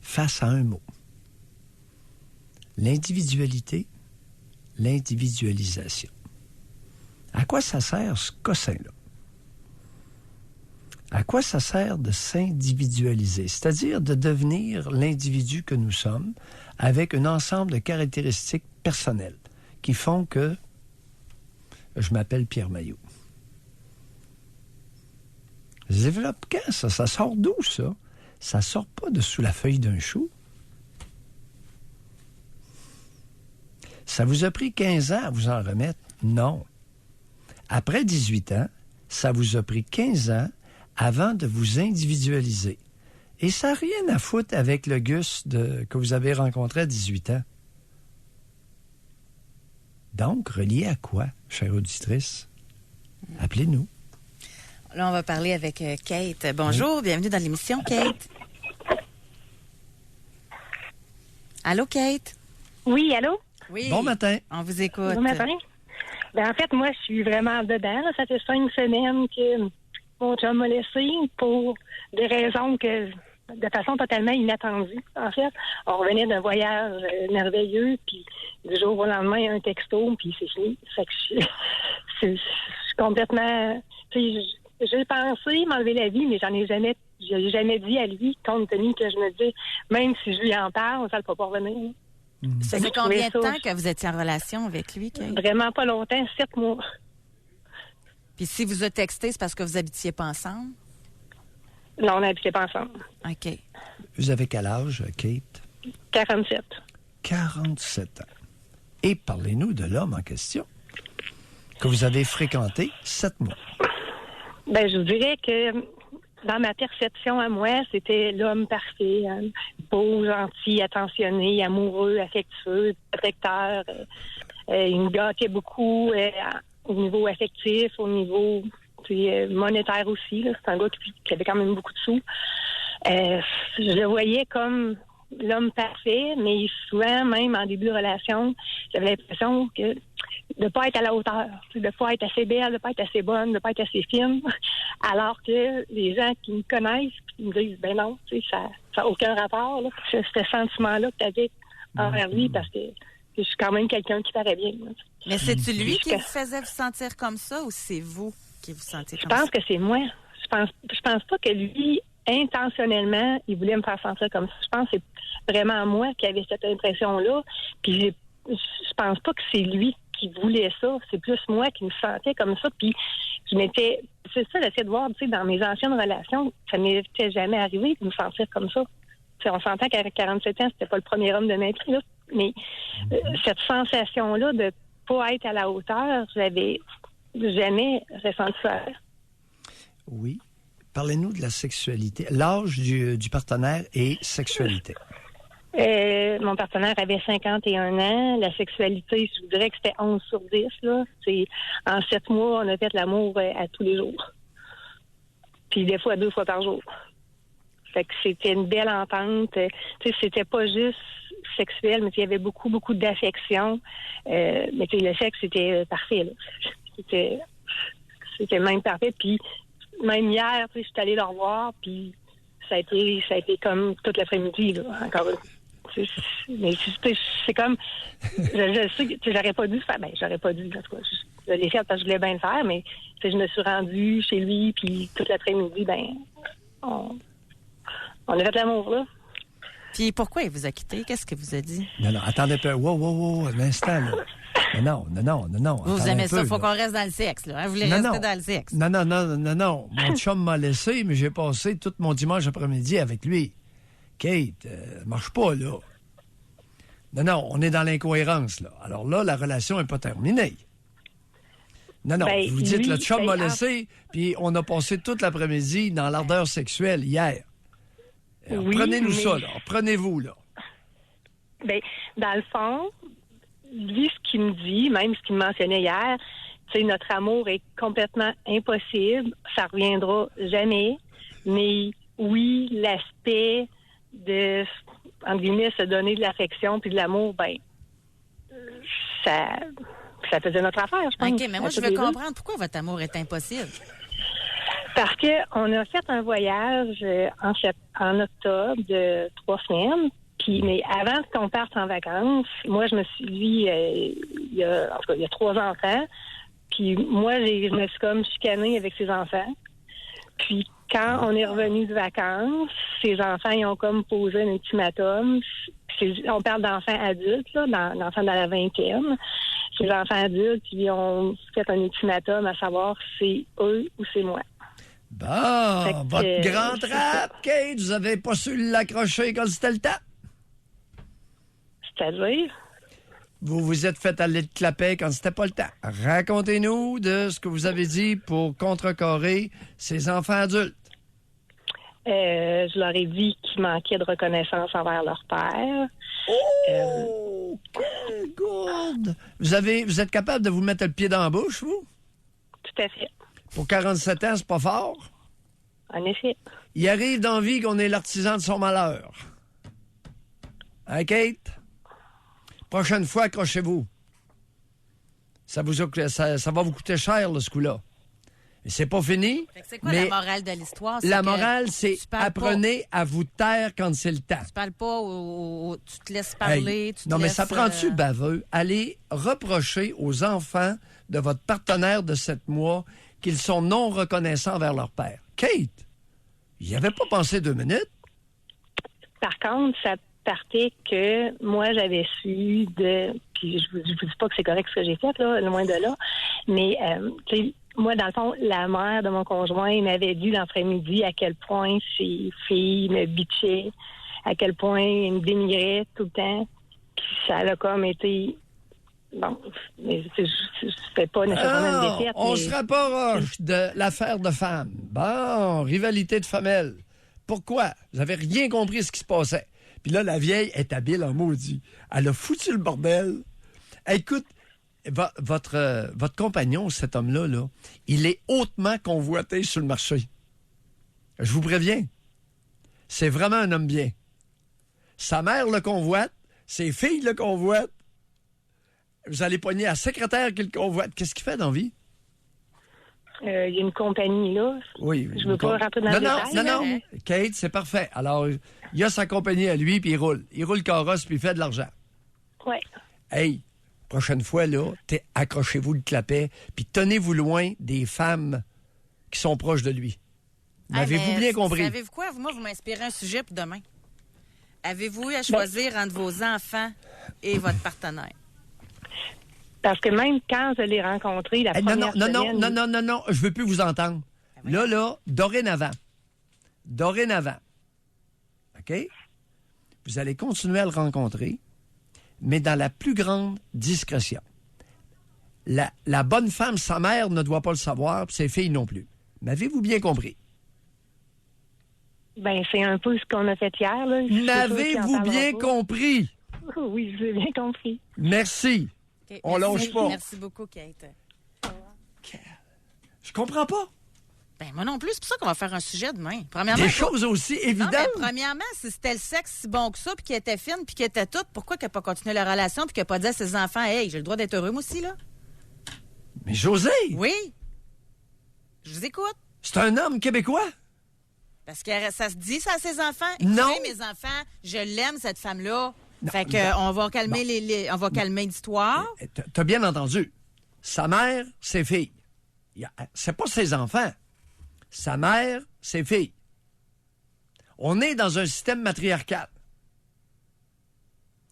face à un mot. L'individualité, l'individualisation. À quoi ça sert ce cossin-là? À quoi ça sert de s'individualiser, c'est-à-dire de devenir l'individu que nous sommes avec un ensemble de caractéristiques personnelles qui font que je m'appelle Pierre Mailloux. Ça se développe quand, ça? Ça sort d'où, ça? Ça sort pas de sous la feuille d'un chou. Ça vous a pris 15 ans à vous en remettre? Non. Après 18 ans, ça vous a pris 15 ans avant de vous individualiser. Et ça n'a rien à foutre avec le Gus que vous avez rencontré à 18 ans. Donc, relié à quoi, chère auditrice? Appelez-nous. Là, on va parler avec Kate. Bonjour, bienvenue dans l'émission, Kate. Allô, Kate? Oui, allô? Oui. Bon matin. On vous écoute. Bon matin. Ben, en fait, moi, je suis vraiment dedans. Là. Ça fait 5 semaines que mon chum m'a laissé pour des raisons de façon totalement inattendue. En fait, on revenait d'un voyage merveilleux, puis du jour au lendemain, un texto, puis c'est fini. Fait que je suis complètement... J'ai pensé m'enlever la vie, mais je l'ai jamais dit à lui, compte tenu que je me dis, même si je lui en parle, ça ne va pas revenir. Ça fait combien de temps que vous étiez en relation avec lui, Kate? Vraiment pas longtemps, 7 mois. Puis si vous a texté, c'est parce que vous habitiez pas ensemble? Non, on n'habitait pas ensemble. OK. Vous avez quel âge, Kate? 47. 47 ans. Et parlez-nous de l'homme en question que vous avez fréquenté 7 mois. Ben, je vous dirais que dans ma perception à moi, c'était l'homme parfait, hein, beau, gentil, attentionné, amoureux, affectueux, protecteur. Il me gâtait beaucoup au niveau affectif, au niveau monétaire aussi. Là. C'est un gars qui avait quand même beaucoup de sous. Je le voyais comme l'homme parfait, mais souvent, même en début de relation, j'avais l'impression que de ne pas être à la hauteur, de ne pas être assez belle, de ne pas être assez bonne, de ne pas être assez fine, alors que les gens qui me connaissent, qui me disent, ben non, ça n'a aucun rapport, là, ce sentiment-là que tu avais envers lui, parce que je suis quand même quelqu'un qui paraît bien. Là. Mais c'est-tu lui qui vous faisait vous sentir comme ça, ou c'est vous qui vous sentiez comme ça? Je pense que c'est moi. Je pense pas que lui, intentionnellement, il voulait me faire sentir comme ça. Je pense que c'est vraiment moi qui avais cette impression-là, puis je pense pas que c'est lui qui voulait ça, c'est plus moi qui me sentais comme ça, puis c'est ça, j'essaie de voir, dans mes anciennes relations, ça m'était jamais arrivé de me sentir comme ça. T'sais, on s'entend qu'avec 47 ans, c'était pas le premier homme de ma vie, là, mais cette sensation-là de pas être à la hauteur, j'avais jamais ressenti ça. Oui. Parlez-nous de la sexualité. L'âge du partenaire et sexualité. Mon partenaire avait 51 ans. La sexualité, je vous dirais que c'était 11 sur 10. Là. En 7 mois, on a fait l'amour à tous les jours. Puis des fois, 2 fois par jour. Fait que c'était une belle entente. C'était pas juste sexuel, mais il y avait beaucoup, beaucoup d'affection. Mais le sexe, c'était parfait. Là. C'était même parfait. Puis même hier, je suis allée le revoir, puis ça a été comme toute l'après-midi, là, encore une fois. Mais c'est comme, je sais que j'aurais pas dû faire, j'aurais pas dû, en tout cas, je l'ai fait parce que je voulais bien le faire, mais je me suis rendue chez lui, puis toute l'après-midi, on a fait l'amour, là. Puis pourquoi il vous a quitté? Qu'est-ce qu'il vous a dit? Non, attendez un peu. Wow, un instant, là. Non. Vous aimez ça, il faut qu'on reste dans le sexe, là. Hein? Vous voulez rester dans le sexe. Non. Mon chum m'a laissé, mais j'ai passé tout mon dimanche après-midi avec lui. Kate, marche pas, là. Non, on est dans l'incohérence, là. Alors là, la relation n'est pas terminée. Non, vous dites, le chum m'a laissé, puis on a passé toute l'après-midi dans l'ardeur sexuelle hier. Oui, Prenez-nous mais- ça, là. Prenez-vous, là. Ben, dans le fond, lui, ce qu'il me dit, même ce qu'il me mentionnait hier, tu sais, notre amour est complètement impossible. Ça reviendra jamais. Mais oui, l'aspect de, entre guillemets, se donner de l'affection puis de l'amour, ben, ça faisait notre affaire, je pense. OK, mais moi, à je tous veux les deux. comprendre pourquoi votre amour est impossible. Parce qu'on a fait un voyage en octobre de 3 semaines. Puis, mais avant qu'on parte en vacances, moi, je me suis dit, il y a 3 enfants. Puis moi, je me suis comme chicanée avec ses enfants. Puis quand on est revenu de vacances, ses enfants, ils ont comme posé un ultimatum. On parle d'enfants adultes, là, d'enfants dans la vingtaine. Ces enfants adultes, ils ont fait un ultimatum à savoir si c'est eux ou c'est moi. Bon, Fait que, votre grand c'est trap, Kate, vous avez pas su l'accrocher quand c'était le temps. C'est-à-dire, Vous vous êtes fait aller de clapet quand c'était pas le temps. Racontez-nous de ce que vous avez dit pour contrecarrer ces enfants adultes. je leur ai dit qu'ils manquaient de reconnaissance envers leur père. Oh, quelle gourde! Vous êtes capable de vous mettre le pied dans la bouche, vous? Tout à fait. Pour 47 ans, c'est pas fort. En effet. Il arrive dans la vie qu'on est l'artisan de son malheur. Hein, Kate? Prochaine fois, accrochez-vous. Ça va vous coûter cher, là, ce coup-là. Et c'est pas fini. Fait que c'est quoi mais la morale de l'histoire? la que morale, c'est tu parles apprenez à vous taire quand c'est le temps. Tu parles pas, tu te laisses parler, Hey, tu te non, mais laisses, ça prend-tu baveux? Allez reprocher aux enfants de votre partenaire de 7 mois qu'ils sont non reconnaissants envers leur père. Kate, il n'y avait pas pensé 2 minutes? Par contre, ça partait que moi, j'avais su de... Puis je vous dis pas que c'est correct ce que j'ai fait, là, loin de là. Mais, tu sais, moi, dans le fond, la mère de mon conjoint il m'avait dit l'après-midi à quel point ses filles me bitchaient, à quel point ils me dénigraient tout le temps. Puis ça a comme été... Bon, mais c'était pas nécessairement une défaite. On mais... se rapproche de l'affaire de femme. Bon, rivalité de femelles. Pourquoi? Vous avez rien compris ce qui se passait. Puis là, la vieille est habile en maudit. Elle a foutu le bordel. Écoute, votre compagnon, cet homme-là, là, il est hautement convoité sur le marché. Je vous préviens. C'est vraiment un homme bien. Sa mère le convoite, ses filles le convoitent. Vous allez pogner la secrétaire qui le convoite. Qu'est-ce qu'il fait dans la vie? Il y a une compagnie, là. Oui. Je veux pas rentrer dans le détail. Non. Kate, c'est parfait. Alors, il a sa compagnie à lui, puis il roule. Il roule carrosse, puis il fait de l'argent. Oui. Hey, prochaine fois, là, accrochez-vous le clapet, puis tenez-vous loin des femmes qui sont proches de lui. M'avez-vous bien compris? Savez-vous quoi? Moi, vous m'inspirez un sujet pour demain. Avez-vous eu à choisir entre vos enfants et votre partenaire? Parce que même quand je l'ai rencontré la première semaine... Non, je veux plus vous entendre. Là, dorénavant, OK? Vous allez continuer à le rencontrer, mais dans la plus grande discrétion. La bonne femme, sa mère, ne doit pas le savoir, puis ses filles non plus. M'avez-vous bien compris? Ben, c'est un peu ce qu'on a fait hier, là. M'avez-vous bien compris? Oui, j'ai bien compris. Merci. Okay, On lâche pas. Merci beaucoup, Kate. Je comprends pas. Ben, moi non plus. C'est pour ça qu'on va faire un sujet demain. Premièrement, Des choses aussi non, évidentes. mais premièrement, si c'était le sexe si bon que ça, puis qu'elle était fine, puis qu'elle était toute, pourquoi qu'elle n'a pas continué la relation, puis qu'elle n'a pas dit à ses enfants, hey, j'ai le droit d'être heureux, moi aussi, là? Mais José, Oui. Je vous écoute. c'est un homme québécois. Parce que ça se dit ça à ses enfants. Non. Écoutez, mes enfants, je l'aime, cette femme-là. Non, Fait que on va calmer on va calmer l'histoire. T'as bien entendu. Sa mère, ses filles. C'est pas ses enfants. Sa mère, ses filles. On est dans un système matriarcal.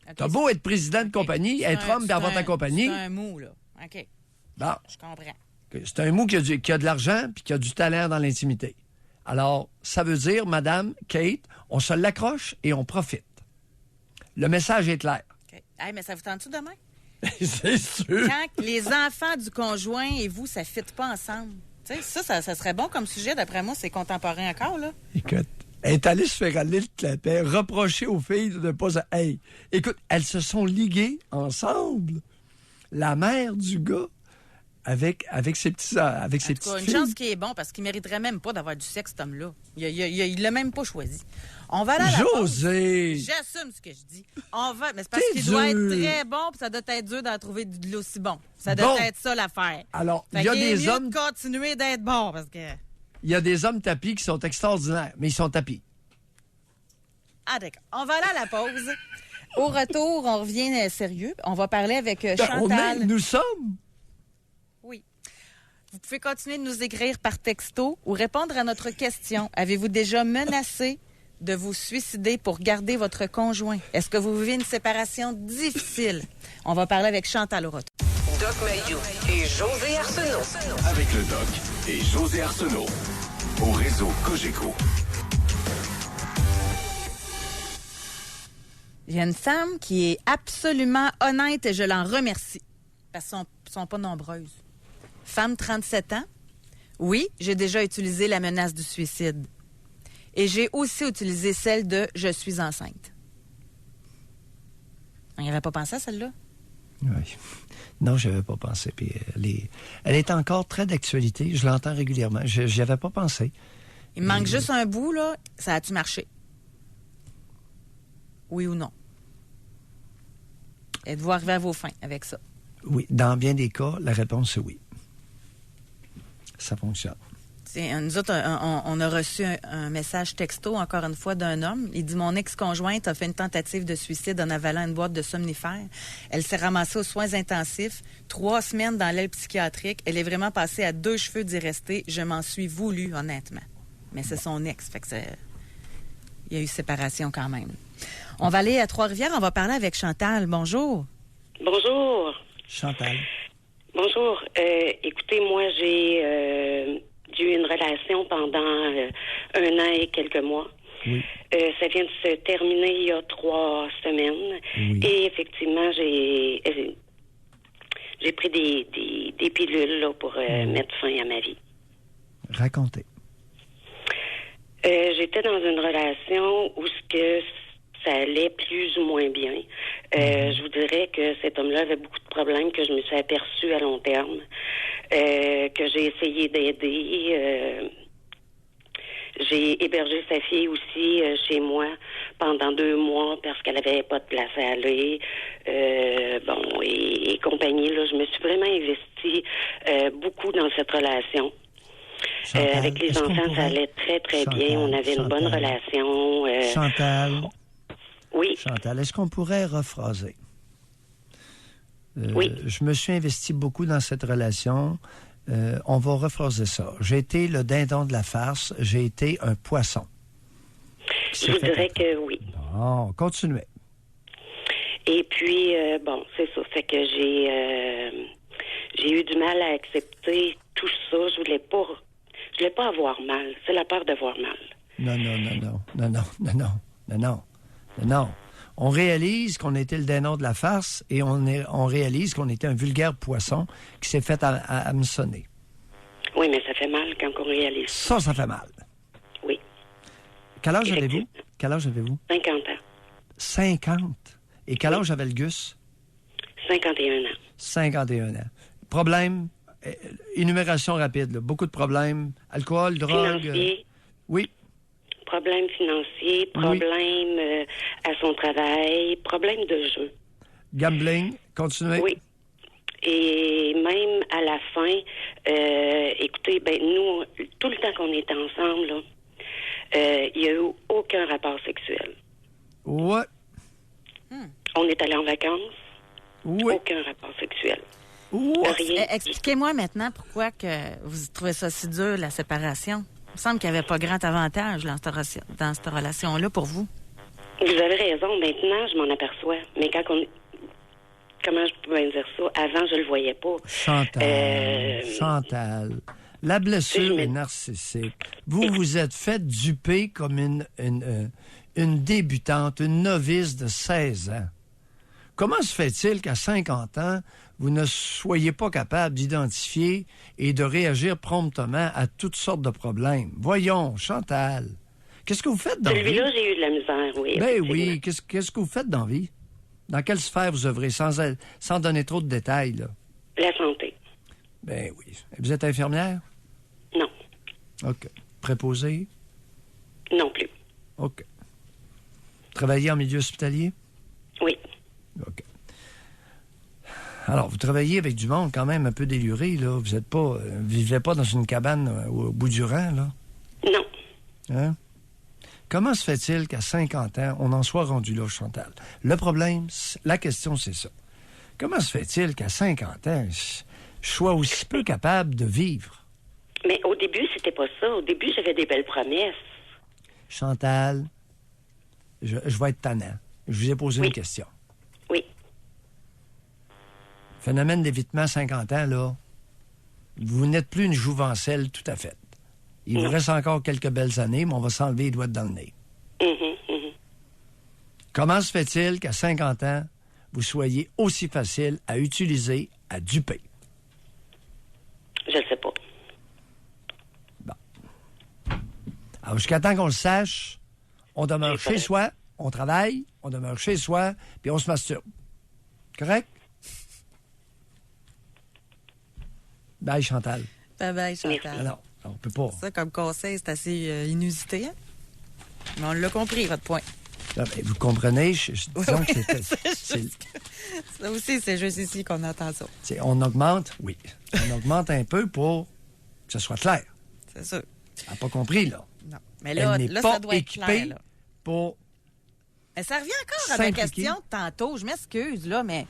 Okay, T'as beau être président de compagnie, être homme et avoir ta compagnie. C'est un mot, là. OK. Bon, Je comprends. c'est un mot qui a de l'argent puis qui a du talent dans l'intimité. Alors, ça veut dire, Madame Kate, on se l'accroche et on profite. Le message est clair. OK. Hey, mais ça vous tente-tu demain? C'est sûr. Quand les enfants du conjoint et vous, ça ne fit pas ensemble. Tu sais, ça serait bon comme sujet, d'après moi, c'est contemporain encore, là. Écoute, Elle est allée se faire aller le clapet, reprocher aux filles de ne pas... Hey, écoute, elles se sont liguées ensemble. La mère du gars avec ses petits avec ses En tout cas, petites une filles. chance qu'il est bon parce qu'il mériterait même pas d'avoir du sexe, cet homme-là. Il l'a même pas choisi. On va aller à la pause. José! J'assume ce que je dis. On va, mais c'est parce T'es qu'il doit être dur. très bon, puis ça doit être dur d'en trouver de l'aussi bon. Ça doit Bon. être ça l'affaire. Alors, Fait il y a qu'il est des mieux hommes... de continuer d'être bon parce que. Il y a des hommes tapis qui sont extraordinaires, mais ils sont tapis. Ah, d'accord. On va aller à la pause. Au retour, on revient sérieux. On va parler avec On Chantal. est, nous sommes. Oui. Vous pouvez continuer de nous écrire par texto ou répondre à notre question. Avez-vous déjà menacé de vous suicider pour garder votre conjoint? Est-ce que vous vivez une séparation difficile? On va parler avec Chantal au retour. Doc Mayou et José Arsenault. Avec le Doc et José Arsenault. Au réseau Cogeco. Il y a une femme qui est absolument honnête et je l'en remercie. Parce qu'elles ne sont pas nombreuses. Femme, 37 ans. Oui, j'ai déjà utilisé la menace du suicide. Et j'ai aussi utilisé celle de « je suis enceinte ». On n'y avait pas pensé à celle-là? Oui. Non, je n'avais pas pensé. Puis elle est encore très d'actualité. Je l'entends régulièrement. Je n'y avais pas pensé. Il me manque juste un bout, là. Ça a-tu marché? Oui ou non? Êtes-vous arrivé à vos fins avec ça? Oui. Dans bien des cas, la réponse est oui. Ça fonctionne. Nous autres, on a reçu un message texto, encore une fois, d'un homme. Il dit « Mon ex-conjointe a fait une tentative de suicide en avalant une boîte de somnifères. Elle s'est ramassée aux soins intensifs, 3 semaines dans l'aile psychiatrique. Elle est vraiment passée à 2 cheveux d'y rester. Je m'en suis voulu, honnêtement. » Mais c'est son ex, fait que il y a eu séparation quand même. On va aller à Trois-Rivières, on va parler avec Chantal. Bonjour. Bonjour. Chantal. Bonjour. Écoutez, moi, j'ai eu une relation pendant 1 an et quelques mois. Oui. Ça vient de se terminer il y a 3 semaines. Oui. Et effectivement, j'ai pris des pilules là, pour mettre fin à ma vie. Racontez. J'étais dans une relation où ça allait plus ou moins bien. Je vous dirais que cet homme-là avait beaucoup de problèmes que je me suis aperçue à long terme, que j'ai essayé d'aider. J'ai hébergé sa fille aussi chez moi pendant 2 mois parce qu'elle avait pas de place à aller. Et compagnie. Là, je me suis vraiment investie beaucoup dans cette relation. Chantal, avec les est-ce qu'on enfants, pourrait- ça allait très, très Chantal, bien. On avait une bonne Chantal. relation. Chantal, Oui. Chantal, est-ce qu'on pourrait rephraser? Oui. Je me suis investi beaucoup dans cette relation. On va rephraser ça. J'ai été le dindon de la farce. J'ai été un poisson. Je vous dirais que oui. Bon, continuez. Et puis, c'est ça. Fait que j'ai eu du mal à accepter tout ça. Je voulais pas avoir mal. C'est la peur d'avoir mal. Non. On réalise qu'on était le dindon de la farce et on réalise qu'on était un vulgaire poisson qui s'est fait hameçonner. Oui, mais ça fait mal quand on réalise. Ça fait mal. Oui. Quel âge avez-vous? Effectivement. Quel âge avez-vous? 50 ans. 50. Et quel âge avait le Gus? 51 ans. 51 ans. Problème, énumération rapide, là. Beaucoup de problèmes. Alcool, drogue. Financier. Oui. Problèmes financiers, problèmes à son travail, problèmes de jeu. Gambling, continuez. Oui. Et même à la fin, écoutez, nous, tout le temps qu'on était ensemble, là, il n'y a eu aucun rapport sexuel. Ouais. On est allé en vacances, Oui. aucun rapport sexuel. Ouais. Rien. Expliquez-moi maintenant pourquoi que vous trouvez ça si dur, la séparation. Il me semble qu'il n'y avait pas grand avantage dans cette relation-là pour vous. Vous avez raison. Maintenant, je m'en aperçois. Mais comment je peux bien dire ça? Avant, je le voyais pas. Chantal. La blessure est narcissique. Vous vous êtes fait duper comme une débutante, une novice de 16 ans. Comment se fait-il qu'à 50 ans, vous ne soyez pas capable d'identifier et de réagir promptement à toutes sortes de problèmes? Voyons, Chantal, Qu'est-ce que vous faites dans la vie? Celui-là, j'ai eu de la misère, oui. Ben effectivement. oui, qu'est-ce que vous faites dans la vie? Dans quelle sphère vous œuvrez, sans donner trop de détails, là? La santé. Ben oui. Vous êtes infirmière? Non. OK. Préposée? Non plus. OK. Travaillez en milieu hospitalier? Oui. OK. Alors, vous travaillez avec du monde quand même un peu déluré, là. Vous êtes pas... vivez pas dans une cabane au bout du rang, là? Non. Hein? Comment se fait-il qu'à 50 ans, on en soit rendu là, Chantal? Le problème, la question, c'est ça. Comment se fait-il qu'à 50 ans, je sois aussi peu capable de vivre? Mais au début, c'était pas ça. Au début, j'avais des belles promesses. Chantal, je vais être tannant. Je vous ai posé Oui. une question. Oui. Phénomène d'évitement à 50 ans, là, vous n'êtes plus une jouvencelle tout à fait. Il vous reste encore quelques belles années, mais on va s'enlever les doigts dans le nez. Comment se fait-il qu'à 50 ans, vous soyez aussi facile à utiliser, à duper? Je le sais pas. Alors, jusqu'à temps qu'on le sache, on demeure C'est chez soi, on travaille, on demeure chez soi, puis on se masturbe. Correct? Bye, Chantal. Bye-bye, Chantal. Non, on peut pas. Ça, comme conseil, c'est assez inusité. Hein? Mais on l'a compris, votre point. Là, ben, vous comprenez? Disons que Ça aussi, c'est juste ici qu'on entend ça. on augmente, oui. On augmente un peu pour que ce soit clair. C'est sûr. Elle n'a pas compris, là. Non. Mais là, Elle n'est là pas ça doit être équipée clair. Là. pour... Mais ça revient encore à ma S'impliquer. question de tantôt. Je m'excuse, là, mais...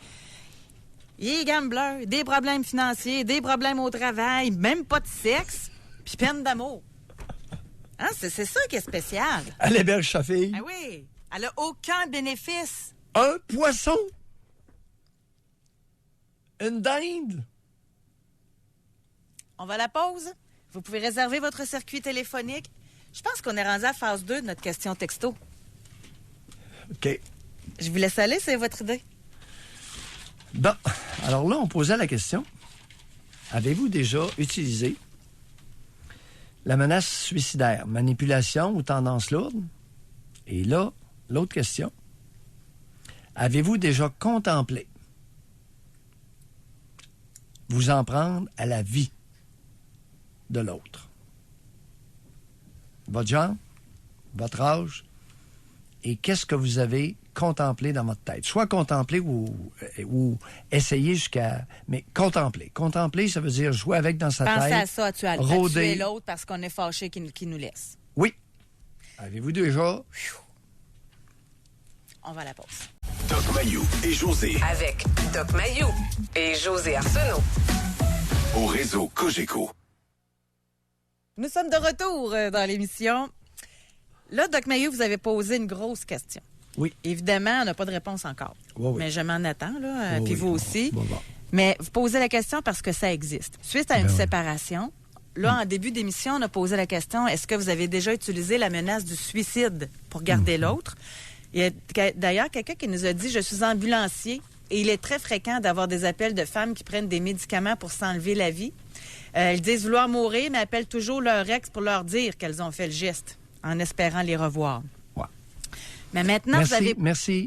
Les gamblers, des problèmes financiers, des problèmes au travail, même pas de sexe, puis peine d'amour. Hein, c'est ça qui est spécial. Elle héberge sa fille. Ah oui, elle a aucun bénéfice. Un poisson. Une dinde. On va à la pause. Vous pouvez réserver votre circuit téléphonique. Je pense qu'on est rendu à phase 2 de notre question texto. OK. Je vous laisse aller, c'est votre idée. Bon, alors là, on posait la question. Avez-vous déjà utilisé la menace suicidaire, manipulation ou tendance lourde? Et là, l'autre question. Avez-vous déjà contemplé vous en prendre à la vie de l'autre? Votre genre, votre âge, et qu'est-ce que vous avez contemplé dans votre tête? Soit contempler ou essayer jusqu'à... Mais contempler. Contempler, ça veut dire jouer avec dans sa Pensez tête. à ça, à rôder. tuer l'autre parce qu'on est fâché qu'il nous laisse. Oui. Avez-vous déjà... On va à la pause. Doc Mayou et José Avec Doc Mayou et José Arsenault. au réseau Cogeco. Nous sommes de retour dans l'émission. Là, Doc Mayou, vous avez posé une grosse question. Oui. Évidemment, on n'a pas de réponse encore. Oui, oui. Mais je m'en attends, là. Oui, Puis oui. vous aussi. Bon. Mais vous posez la question parce que ça existe. Suite à une Ben oui. séparation, là, en début d'émission, on a posé la question, est-ce que vous avez déjà utilisé la menace du suicide pour garder l'autre? Il y a d'ailleurs quelqu'un qui nous a dit, je suis ambulancier et il est très fréquent d'avoir des appels de femmes qui prennent des médicaments pour s'enlever la vie. Elles disent vouloir mourir, mais appellent toujours leur ex pour leur dire qu'elles ont fait le geste, en espérant les revoir. Ouais. Mais maintenant, Merci, vous avez...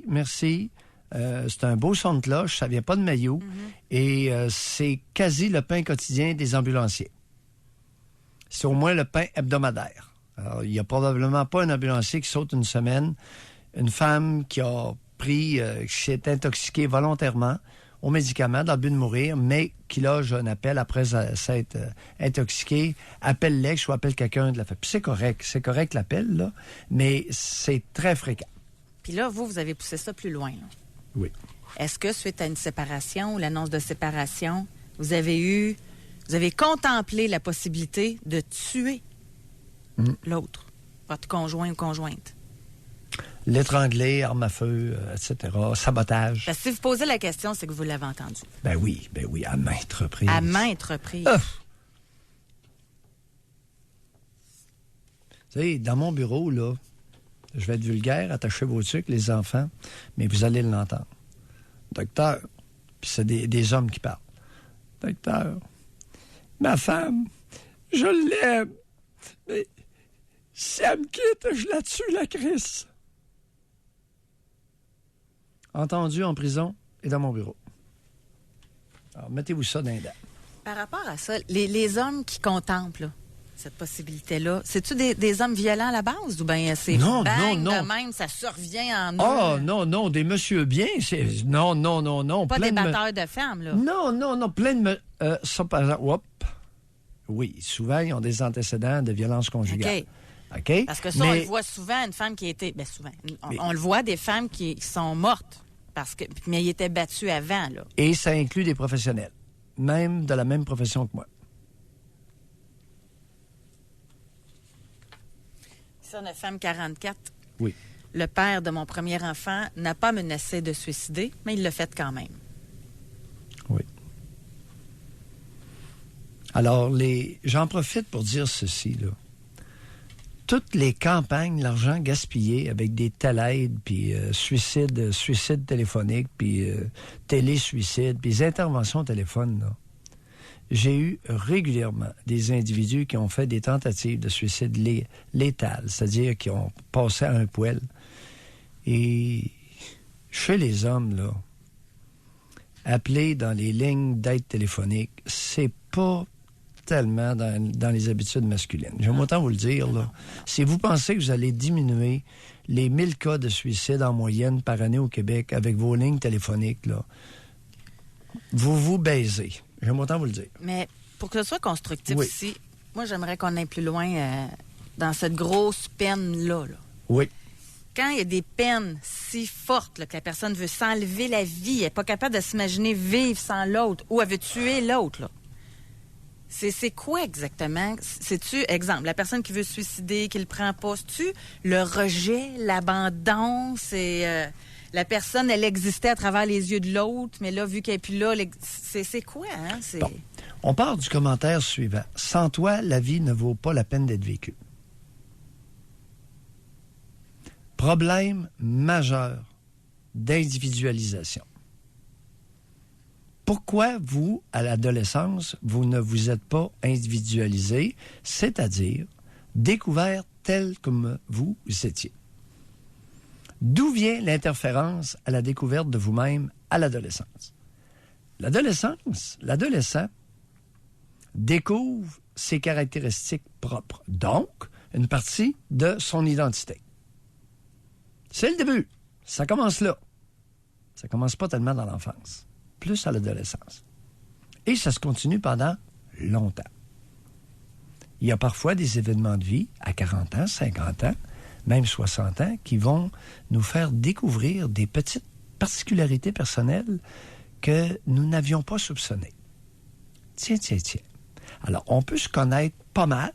merci. C'est un beau son de cloche, ça vient pas de Maillot. Et c'est quasi le pain quotidien des ambulanciers. C'est au moins le pain hebdomadaire. Alors, il n'y a probablement pas un ambulancier qui saute une semaine. Une femme qui a pris, qui s'est intoxiquée volontairement aux médicaments dans le but de mourir, mais qui loge un appel après s'être intoxiquée, appelle l'ex ou appelle quelqu'un de la famille. Puis c'est correct l'appel, là, mais c'est très fréquent. Puis là, vous avez poussé ça plus loin, là. Oui. Est-ce que suite à une séparation ou l'annonce de séparation, vous avez contemplé la possibilité de tuer l'autre, votre conjoint ou conjointe? L'étrangler, arme à feu, etc., sabotage. Parce que si vous posez la question, c'est que vous l'avez entendu. Ben oui, à maintes reprises. À maintes reprises. Vous savez, dans mon bureau, là, je vais être vulgaire, attachez vos trucs, les enfants, mais vous allez l'entendre. Docteur, puis c'est des hommes qui parlent. Docteur, ma femme, je l'aime, mais Si elle me quitte, je la tue, la Chris. Entendu en prison et dans mon bureau. Alors, mettez-vous ça dans les dents. Par rapport à ça, les hommes qui contemplent là, cette possibilité-là, c'est-tu des hommes violents à la base ou bien c'est Non, bang, non. de même, ça survient en eux? Oh, non, des messieurs bien. Non. Pas plein des de batteurs de femmes, là. Non, plein de... ça, par exemple, oui, souvent, ils ont des antécédents de violence conjugale. OK? Parce que ça, on le voit souvent, une femme qui a été... Bien, souvent. On le voit, des femmes qui sont mortes, mais ils étaient battus avant, là. Et ça inclut des professionnels, même de la même profession que moi. Ça, une femme 44. Oui. Le père de mon premier enfant n'a pas menacé de suicider, mais il l'a fait quand même. Oui. Alors, j'en profite pour dire ceci, là. Toutes les campagnes, l'argent gaspillé avec des télaides, puis suicide téléphonique, puis télé-suicide, puis les interventions au téléphone, là. J'ai eu régulièrement des individus qui ont fait des tentatives de suicide létales, c'est-à-dire qui ont passé à un poêle. Et chez les hommes, là, appeler dans les lignes d'aide téléphonique, c'est pas tellement dans les habitudes masculines. J'aime autant vous le dire, là. Si vous pensez que vous allez diminuer les 1000 cas de suicide en moyenne par année au Québec avec vos lignes téléphoniques, là, vous baisez. J'aime autant vous le dire. Mais pour que ce soit constructif Oui. ici, moi, j'aimerais qu'on aille plus loin dans cette grosse peine-là. Là. Oui. Quand il y a des peines si fortes là, que la personne veut s'enlever la vie, elle n'est pas capable de s'imaginer vivre sans l'autre ou elle veut tuer l'autre, là. C'est quoi exactement? C'est-tu, exemple, la personne qui veut se suicider, qui le prend pas, c'est-tu le rejet, l'abandon, c'est... la personne, elle existait à travers les yeux de l'autre, mais là, vu qu'elle n'est plus là, c'est quoi, hein? Bon. On part du commentaire suivant. Sans toi, la vie ne vaut pas la peine d'être vécue. Problème majeur d'individualisation. Pourquoi vous, à l'adolescence, vous ne vous êtes pas individualisé, c'est-à-dire découvert tel comme vous étiez? D'où vient l'interférence à la découverte de vous-même à l'adolescence? L'adolescent découvre ses caractéristiques propres, donc une partie de son identité. C'est le début. Ça commence là. Ça commence pas tellement dans l'enfance, plus à l'adolescence. Et ça se continue pendant longtemps. Il y a parfois des événements de vie à 40 ans, 50 ans, même 60 ans, qui vont nous faire découvrir des petites particularités personnelles que nous n'avions pas soupçonnées. Tiens. Alors, on peut se connaître pas mal,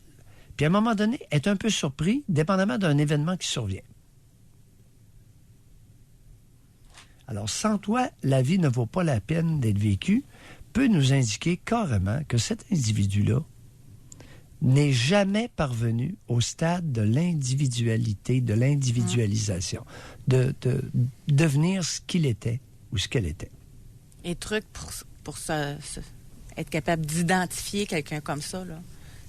puis à un moment donné, être un peu surpris, dépendamment d'un événement qui survient. Alors, sans toi, la vie ne vaut pas la peine d'être vécue, peut nous indiquer carrément que cet individu-là n'est jamais parvenu au stade de l'individualité, de l'individualisation, de devenir ce qu'il était ou ce qu'elle était. Et truc pour être capable d'identifier quelqu'un comme ça, là.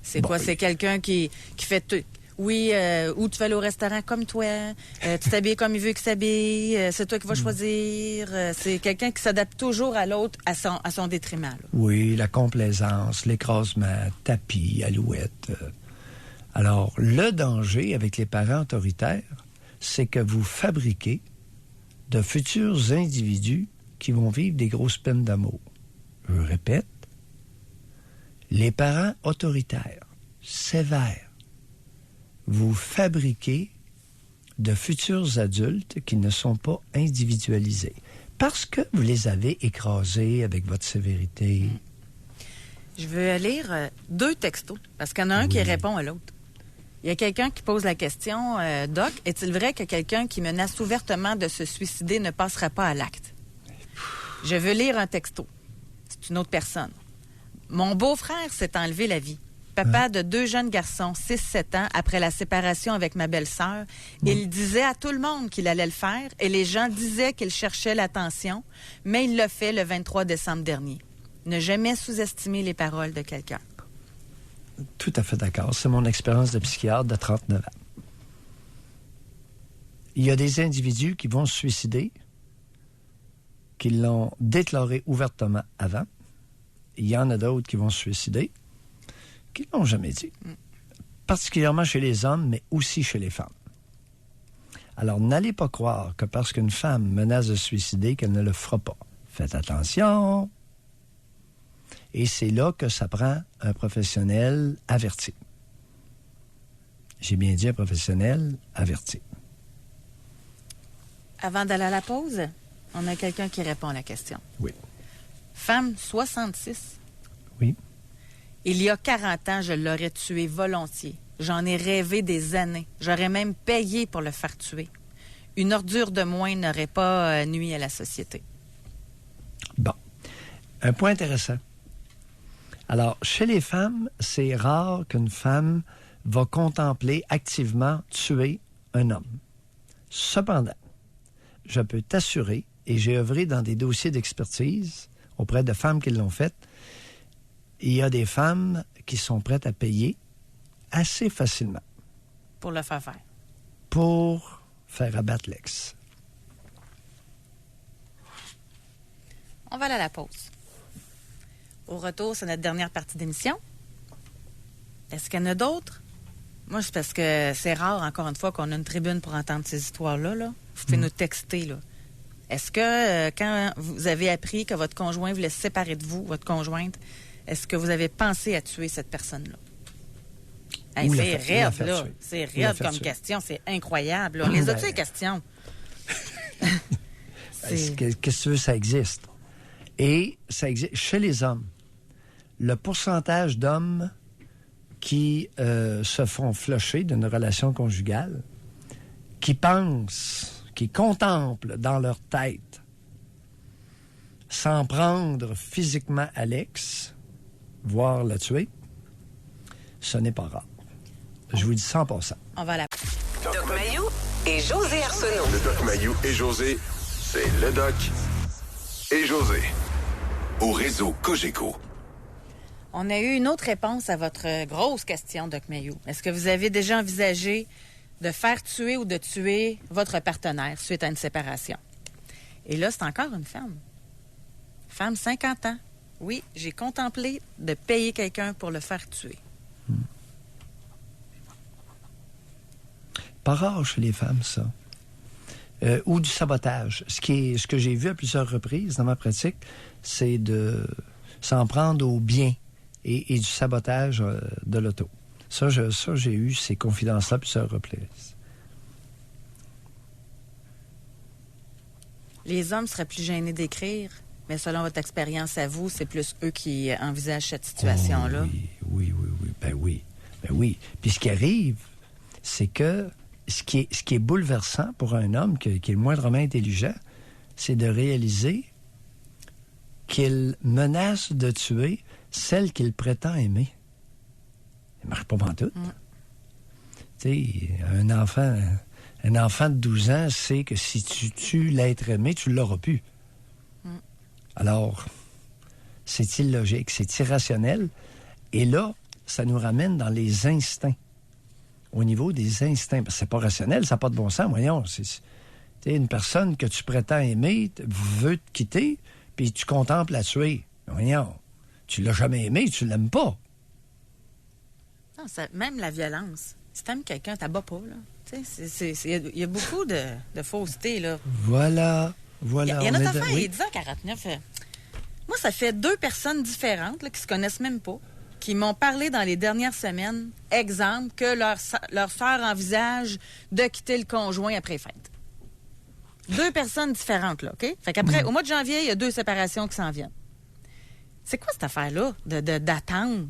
C'est Bon, quoi? C'est quelqu'un qui fait tout. Oui, ou tu vas aller au restaurant comme toi, tu t'habilles comme il veut qu'il s'habille, c'est toi qui vas choisir. C'est quelqu'un qui s'adapte toujours à l'autre à son détriment. Là. Oui, la complaisance, l'écrasement, tapis, alouette. Alors, le danger avec les parents autoritaires, c'est que vous fabriquez de futurs individus qui vont vivre des grosses peines d'amour. Je répète, les parents autoritaires, sévères, vous fabriquez de futurs adultes qui ne sont pas individualisés parce que vous les avez écrasés avec votre sévérité. Je veux lire 2 textos, parce qu'il y en a un qui répond à l'autre. Il y a quelqu'un qui pose la question, Doc, est-il vrai que quelqu'un qui menace ouvertement de se suicider ne passera pas à l'acte? Je veux lire un texto. C'est une autre personne. Mon beau-frère s'est enlevé la vie. Papa de 2 jeunes garçons, 6-7 ans, après la séparation avec ma belle-sœur. Il disait à tout le monde qu'il allait le faire et les gens disaient qu'il cherchait l'attention, mais il l'a fait le 23 décembre dernier. Ne jamais sous-estimer les paroles de quelqu'un. Tout à fait d'accord. C'est mon expérience de psychiatre de 39 ans. Il y a des individus qui vont se suicider, qui l'ont déclaré ouvertement avant. Il y en a d'autres qui vont se suicider, qui ne l'ont jamais dit. Particulièrement chez les hommes, mais aussi chez les femmes. Alors, n'allez pas croire que parce qu'une femme menace de se suicider, qu'elle ne le fera pas. Faites attention. Et c'est là que ça prend un professionnel averti. J'ai bien dit un professionnel averti. Avant d'aller à la pause, on a quelqu'un qui répond à la question. Oui. Femme 66. Oui. Il y a 40 ans, je l'aurais tué volontiers. J'en ai rêvé des années. J'aurais même payé pour le faire tuer. Une ordure de moins n'aurait pas nui à la société. Bon. Un point intéressant. Alors, chez les femmes, c'est rare qu'une femme va contempler activement tuer un homme. Cependant, je peux t'assurer, et j'ai œuvré dans des dossiers d'expertise auprès de femmes qui l'ont fait, il y a des femmes qui sont prêtes à payer assez facilement Pour le faire faire. pour faire abattre l'ex. On va aller à la pause. Au retour, c'est notre dernière partie d'émission. Est-ce qu'il y en a d'autres? Moi, c'est parce que c'est rare, encore une fois, qu'on a une tribune pour entendre ces histoires-là. Là. Vous pouvez nous texter. Là. Est-ce que, quand vous avez appris que votre conjoint voulait se séparer de vous, votre conjointe, est-ce que vous avez pensé à tuer cette personne-là? Hey, c'est raide, là. C'est raide comme question. C'est incroyable. Là. On les a-tu, les questions? Qu'est-ce que tu veux, ça existe. Et ça existe chez les hommes. Le pourcentage d'hommes qui se font flusher d'une relation conjugale, qui pensent, qui contemplent dans leur tête s'en prendre physiquement à l'ex, voire le tuer, ce n'est pas rare. Je vous dis 100%. On va à la... Doc Mayou et José Arsenault. Le Doc Mayou et José, c'est le Doc et José. Au réseau Cogeco. On a eu une autre réponse à votre grosse question, Doc Mayou. Est-ce que vous avez déjà envisagé de faire tuer ou de tuer votre partenaire suite à une séparation? Et là, c'est encore une femme. Femme 50 ans. Oui, j'ai contemplé de payer quelqu'un pour le faire tuer. Pas rare chez les femmes, ça. Ou du sabotage. Ce que j'ai vu à plusieurs reprises dans ma pratique, c'est de s'en prendre au bien et du sabotage de l'auto. Ça, j'ai eu ces confidences-là à plusieurs reprises. Les hommes seraient plus gênés d'écrire, mais selon votre expérience à vous, c'est plus eux qui envisagent cette situation-là. Oh, oui. Ben oui. Puis ce qui arrive, c'est que ce qui est bouleversant pour un homme qui est le moindrement intelligent, c'est de réaliser qu'il menace de tuer celle qu'il prétend aimer. Il ne marche pas pantoute. Tu sais, un enfant de 12 ans sait que si tu tues l'être aimé, tu ne l'auras plus. Alors, c'est illogique, c'est irrationnel. Et là, ça nous ramène dans les instincts. Au niveau des instincts. Parce que c'est pas rationnel, ça n'a pas de bon sens. Voyons, c'est une personne que tu prétends aimer veut te quitter, puis tu contemples la tuer. Voyons, tu l'as jamais aimé, tu l'aimes pas. Non, même la violence. Si t'aimes quelqu'un, t'abats pas, là. Il y a beaucoup de fausseté, là. Voilà. Il y a notre affaire, il est 10h49. Moi, ça fait 2 personnes différentes là, qui se connaissent même pas, qui m'ont parlé dans les dernières semaines, exemple, que leur sœur envisage de quitter le conjoint après les fêtes. 2 personnes différentes, là, OK? Fait qu'après, au mois de janvier, il y a 2 séparations qui s'en viennent. C'est quoi cette affaire-là d'attendre?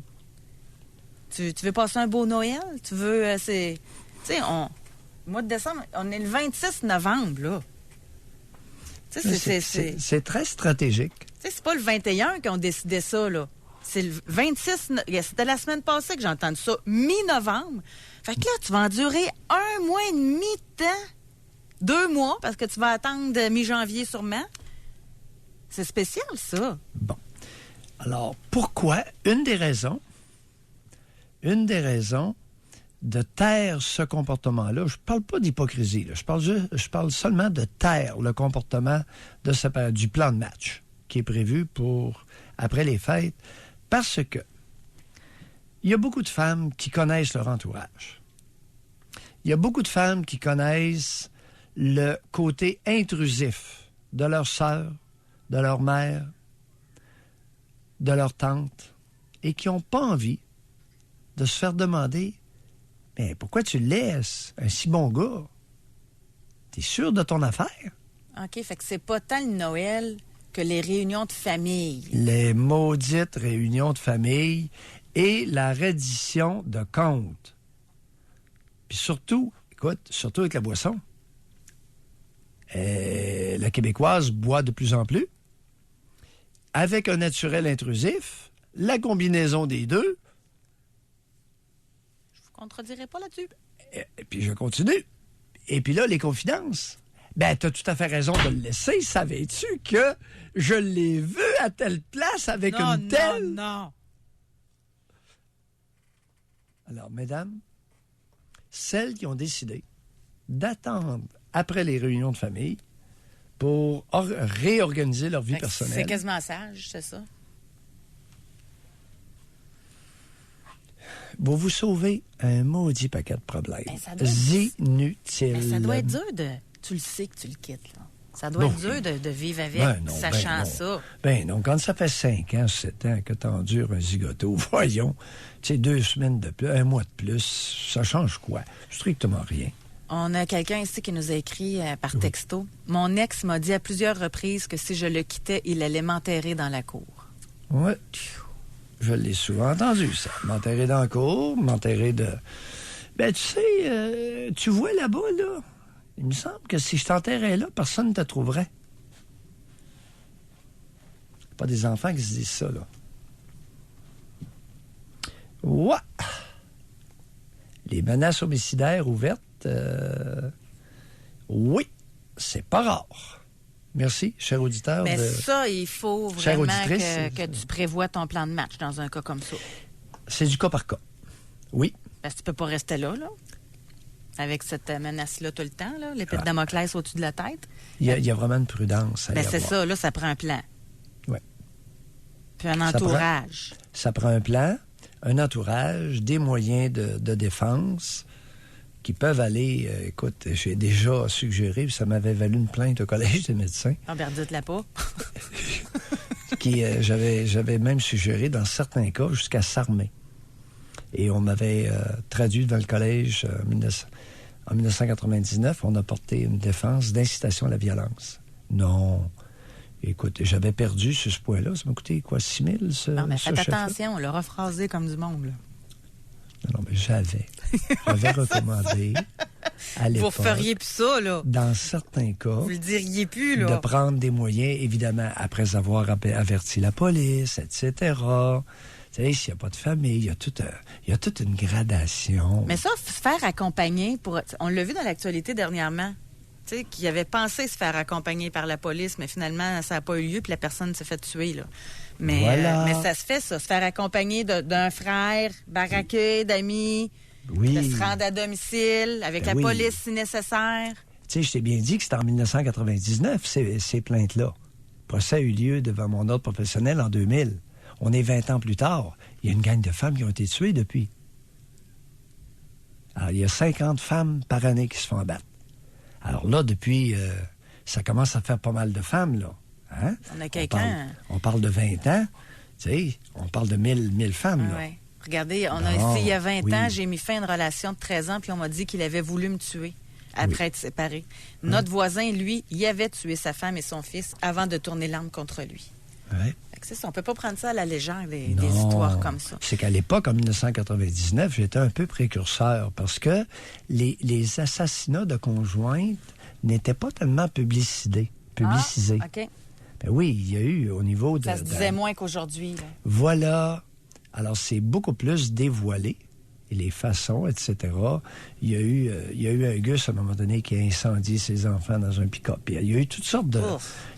Tu veux passer un beau Noël? Tu veux... Tu sais, mois de décembre, on est le 26 novembre, là. C'est très stratégique. C'est pas le 21 qui ont décidé ça, là. C'est le 26... C'était la semaine passée que j'ai entendu ça, mi-novembre. Fait que là, tu vas endurer 1 mois et demi de temps. 2 mois, parce que tu vas attendre mi-janvier sûrement. C'est spécial, ça. Bon. Alors, pourquoi? Une des raisons, de taire ce comportement-là. Je parle pas d'hypocrisie, là. Je parle seulement de taire le comportement de du plan de match qui est prévu pour après les fêtes, parce que il y a beaucoup de femmes qui connaissent leur entourage. Il y a beaucoup de femmes qui connaissent le côté intrusif de leur sœur, de leur mère, de leur tante, et qui n'ont pas envie de se faire demander « Mais pourquoi tu le laisses, un si bon gars? T'es sûr de ton affaire? » OK, fait que c'est pas tant le Noël que les réunions de famille. Les maudites réunions de famille et la reddition de comptes. Puis surtout, écoute, surtout avec la boisson. La Québécoise boit de plus en plus. Avec un naturel intrusif, la combinaison des deux. Je vous contredirai pas là-dessus. Et puis je continue. Et puis là, les confidences. Ben, t'as tout à fait raison de le laisser. Savais-tu que je l'ai vu à telle place avec une telle... Non. Alors, mesdames, celles qui ont décidé d'attendre après les réunions de famille pour réorganiser leur vie Fait que personnelle. c'est quasiment sage, c'est ça? Vous vous sauvez un maudit paquet de problèmes. Ben, ça doit inutiles. Mais ça doit être dur de... Tu le sais que tu le quittes, là. Ça doit être dur de vivre avec, sachant ça. Ben non, quand ça fait 5 ans, 7 ans que t'endures un zigoto, voyons, tu sais, 2 semaines de plus, 1 mois de plus, ça change quoi? Strictement rien. On a quelqu'un ici qui nous a écrit par texto. Mon ex m'a dit à plusieurs reprises que si je le quittais, il allait m'enterrer dans la cour. Oui, je l'ai souvent entendu, ça. M'enterrer dans la cour, m'enterrer de... Ben, tu sais, tu vois là-bas, là, il me semble que si je t'enterrais là, personne ne te trouverait. C'est pas des enfants qui se disent ça, là. Ouais. Les menaces homicidaires ouvertes, oui, c'est pas rare. Merci, cher auditeur. Mais ça, il faut Chère vraiment auditrice, que tu prévois ton plan de match dans un cas comme ça. C'est du cas par cas. Oui. Parce que tu peux pas rester là, avec cette menace-là tout le temps, là, l'épée de Damoclès au-dessus de la tête. Il y a vraiment une prudence à y c'est avoir. ça, là, ça prend un plan. Oui. Puis un entourage. Ça prend un plan, un entourage, des moyens de défense qui peuvent aller... écoute, j'ai déjà suggéré, ça m'avait valu une plainte au Collège des médecins. Ah, ben, dites-la pas. J'avais même suggéré, dans certains cas, jusqu'à s'armer. Et on m'avait traduit devant le collège en 1999. On a porté une défense d'incitation à la violence. Non. Écoute, j'avais perdu sur ce point-là. Ça m'a coûté, quoi, 6 000, ce Non, mais faites chef-là? attention, on l'a rephrasé comme du monde, là. Non, mais j'avais recommandé à l'époque... Vous feriez plus ça, là. Dans certains cas... Vous le diriez plus, là. De prendre des moyens, évidemment, après avoir averti la police, etc., tu sais, s'il n'y a pas de famille, il y a toute une gradation. Mais ça, se faire accompagner, on l'a vu dans l'actualité dernièrement, tu sais, qu'il avait pensé se faire accompagner par la police, mais finalement, ça n'a pas eu lieu, puis la personne s'est fait tuer, là. Mais, voilà. Mais ça se fait, ça, se faire accompagner d'un frère, baraqué, d'amis, oui. de se rendre à domicile, avec la police si nécessaire. Tu sais, je t'ai bien dit que c'était en 1999, ces plaintes-là. Le procès a eu lieu devant mon ordre professionnel en 2000. On est 20 ans plus tard. Il y a une gang de femmes qui ont été tuées depuis. Alors, il y a 50 femmes par année qui se font abattre. Alors là, depuis, ça commence à faire pas mal de femmes, là. Hein? On a quelqu'un... On parle de 20 ans. Tu sais, on parle de 1000 femmes, là. Ouais. Regardez, on a ici, il y a 20 ans, j'ai mis fin à une relation de 13 ans, puis on m'a dit qu'il avait voulu me tuer après être séparés. Notre voisin, lui, il avait tué sa femme et son fils avant de tourner l'arme contre lui. Ouais. C'est ça, on peut pas prendre ça à la légère, des histoires comme ça. C'est qu'à l'époque, en 1999, j'étais un peu précurseur parce que les assassinats de conjointes n'étaient pas tellement publicisés. Ah, OK. Ben oui, il y a eu au niveau de... Ça se disait moins qu'aujourd'hui. Là. Voilà. Alors, c'est beaucoup plus dévoilé. Et les façons, etc. Il y a eu un Gus, à un moment donné, qui a incendié ses enfants dans un pick-up. Il y a eu toutes sortes de...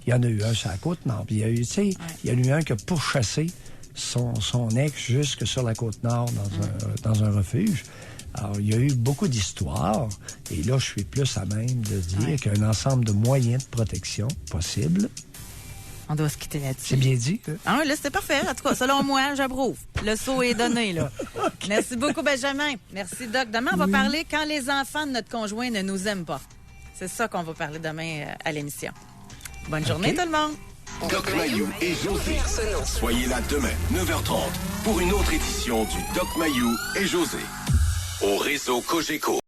Il y en a eu un sur la Côte-Nord. Puis il y a eu, tu sais, il y en a eu un qui a pourchassé son ex jusque sur la Côte-Nord dans un refuge. Alors, il y a eu beaucoup d'histoires, et là, je suis plus à même de dire qu'il y a un ensemble de moyens de protection possibles. On doit se quitter là-dessus. C'est bien dit. Hein? Ah, là, c'était parfait. En tout cas, selon moi, j'approuve. Le saut est donné, là. Okay. Merci beaucoup, Benjamin. Merci, Doc. Demain, on va parler quand les enfants de notre conjoint ne nous aiment pas. C'est ça qu'on va parler demain à l'émission. Bonne journée, tout le monde. Doc Mayou et José. Soyez là demain, 9h30, pour une autre édition du Doc Mayou et José. Au réseau Cogeco.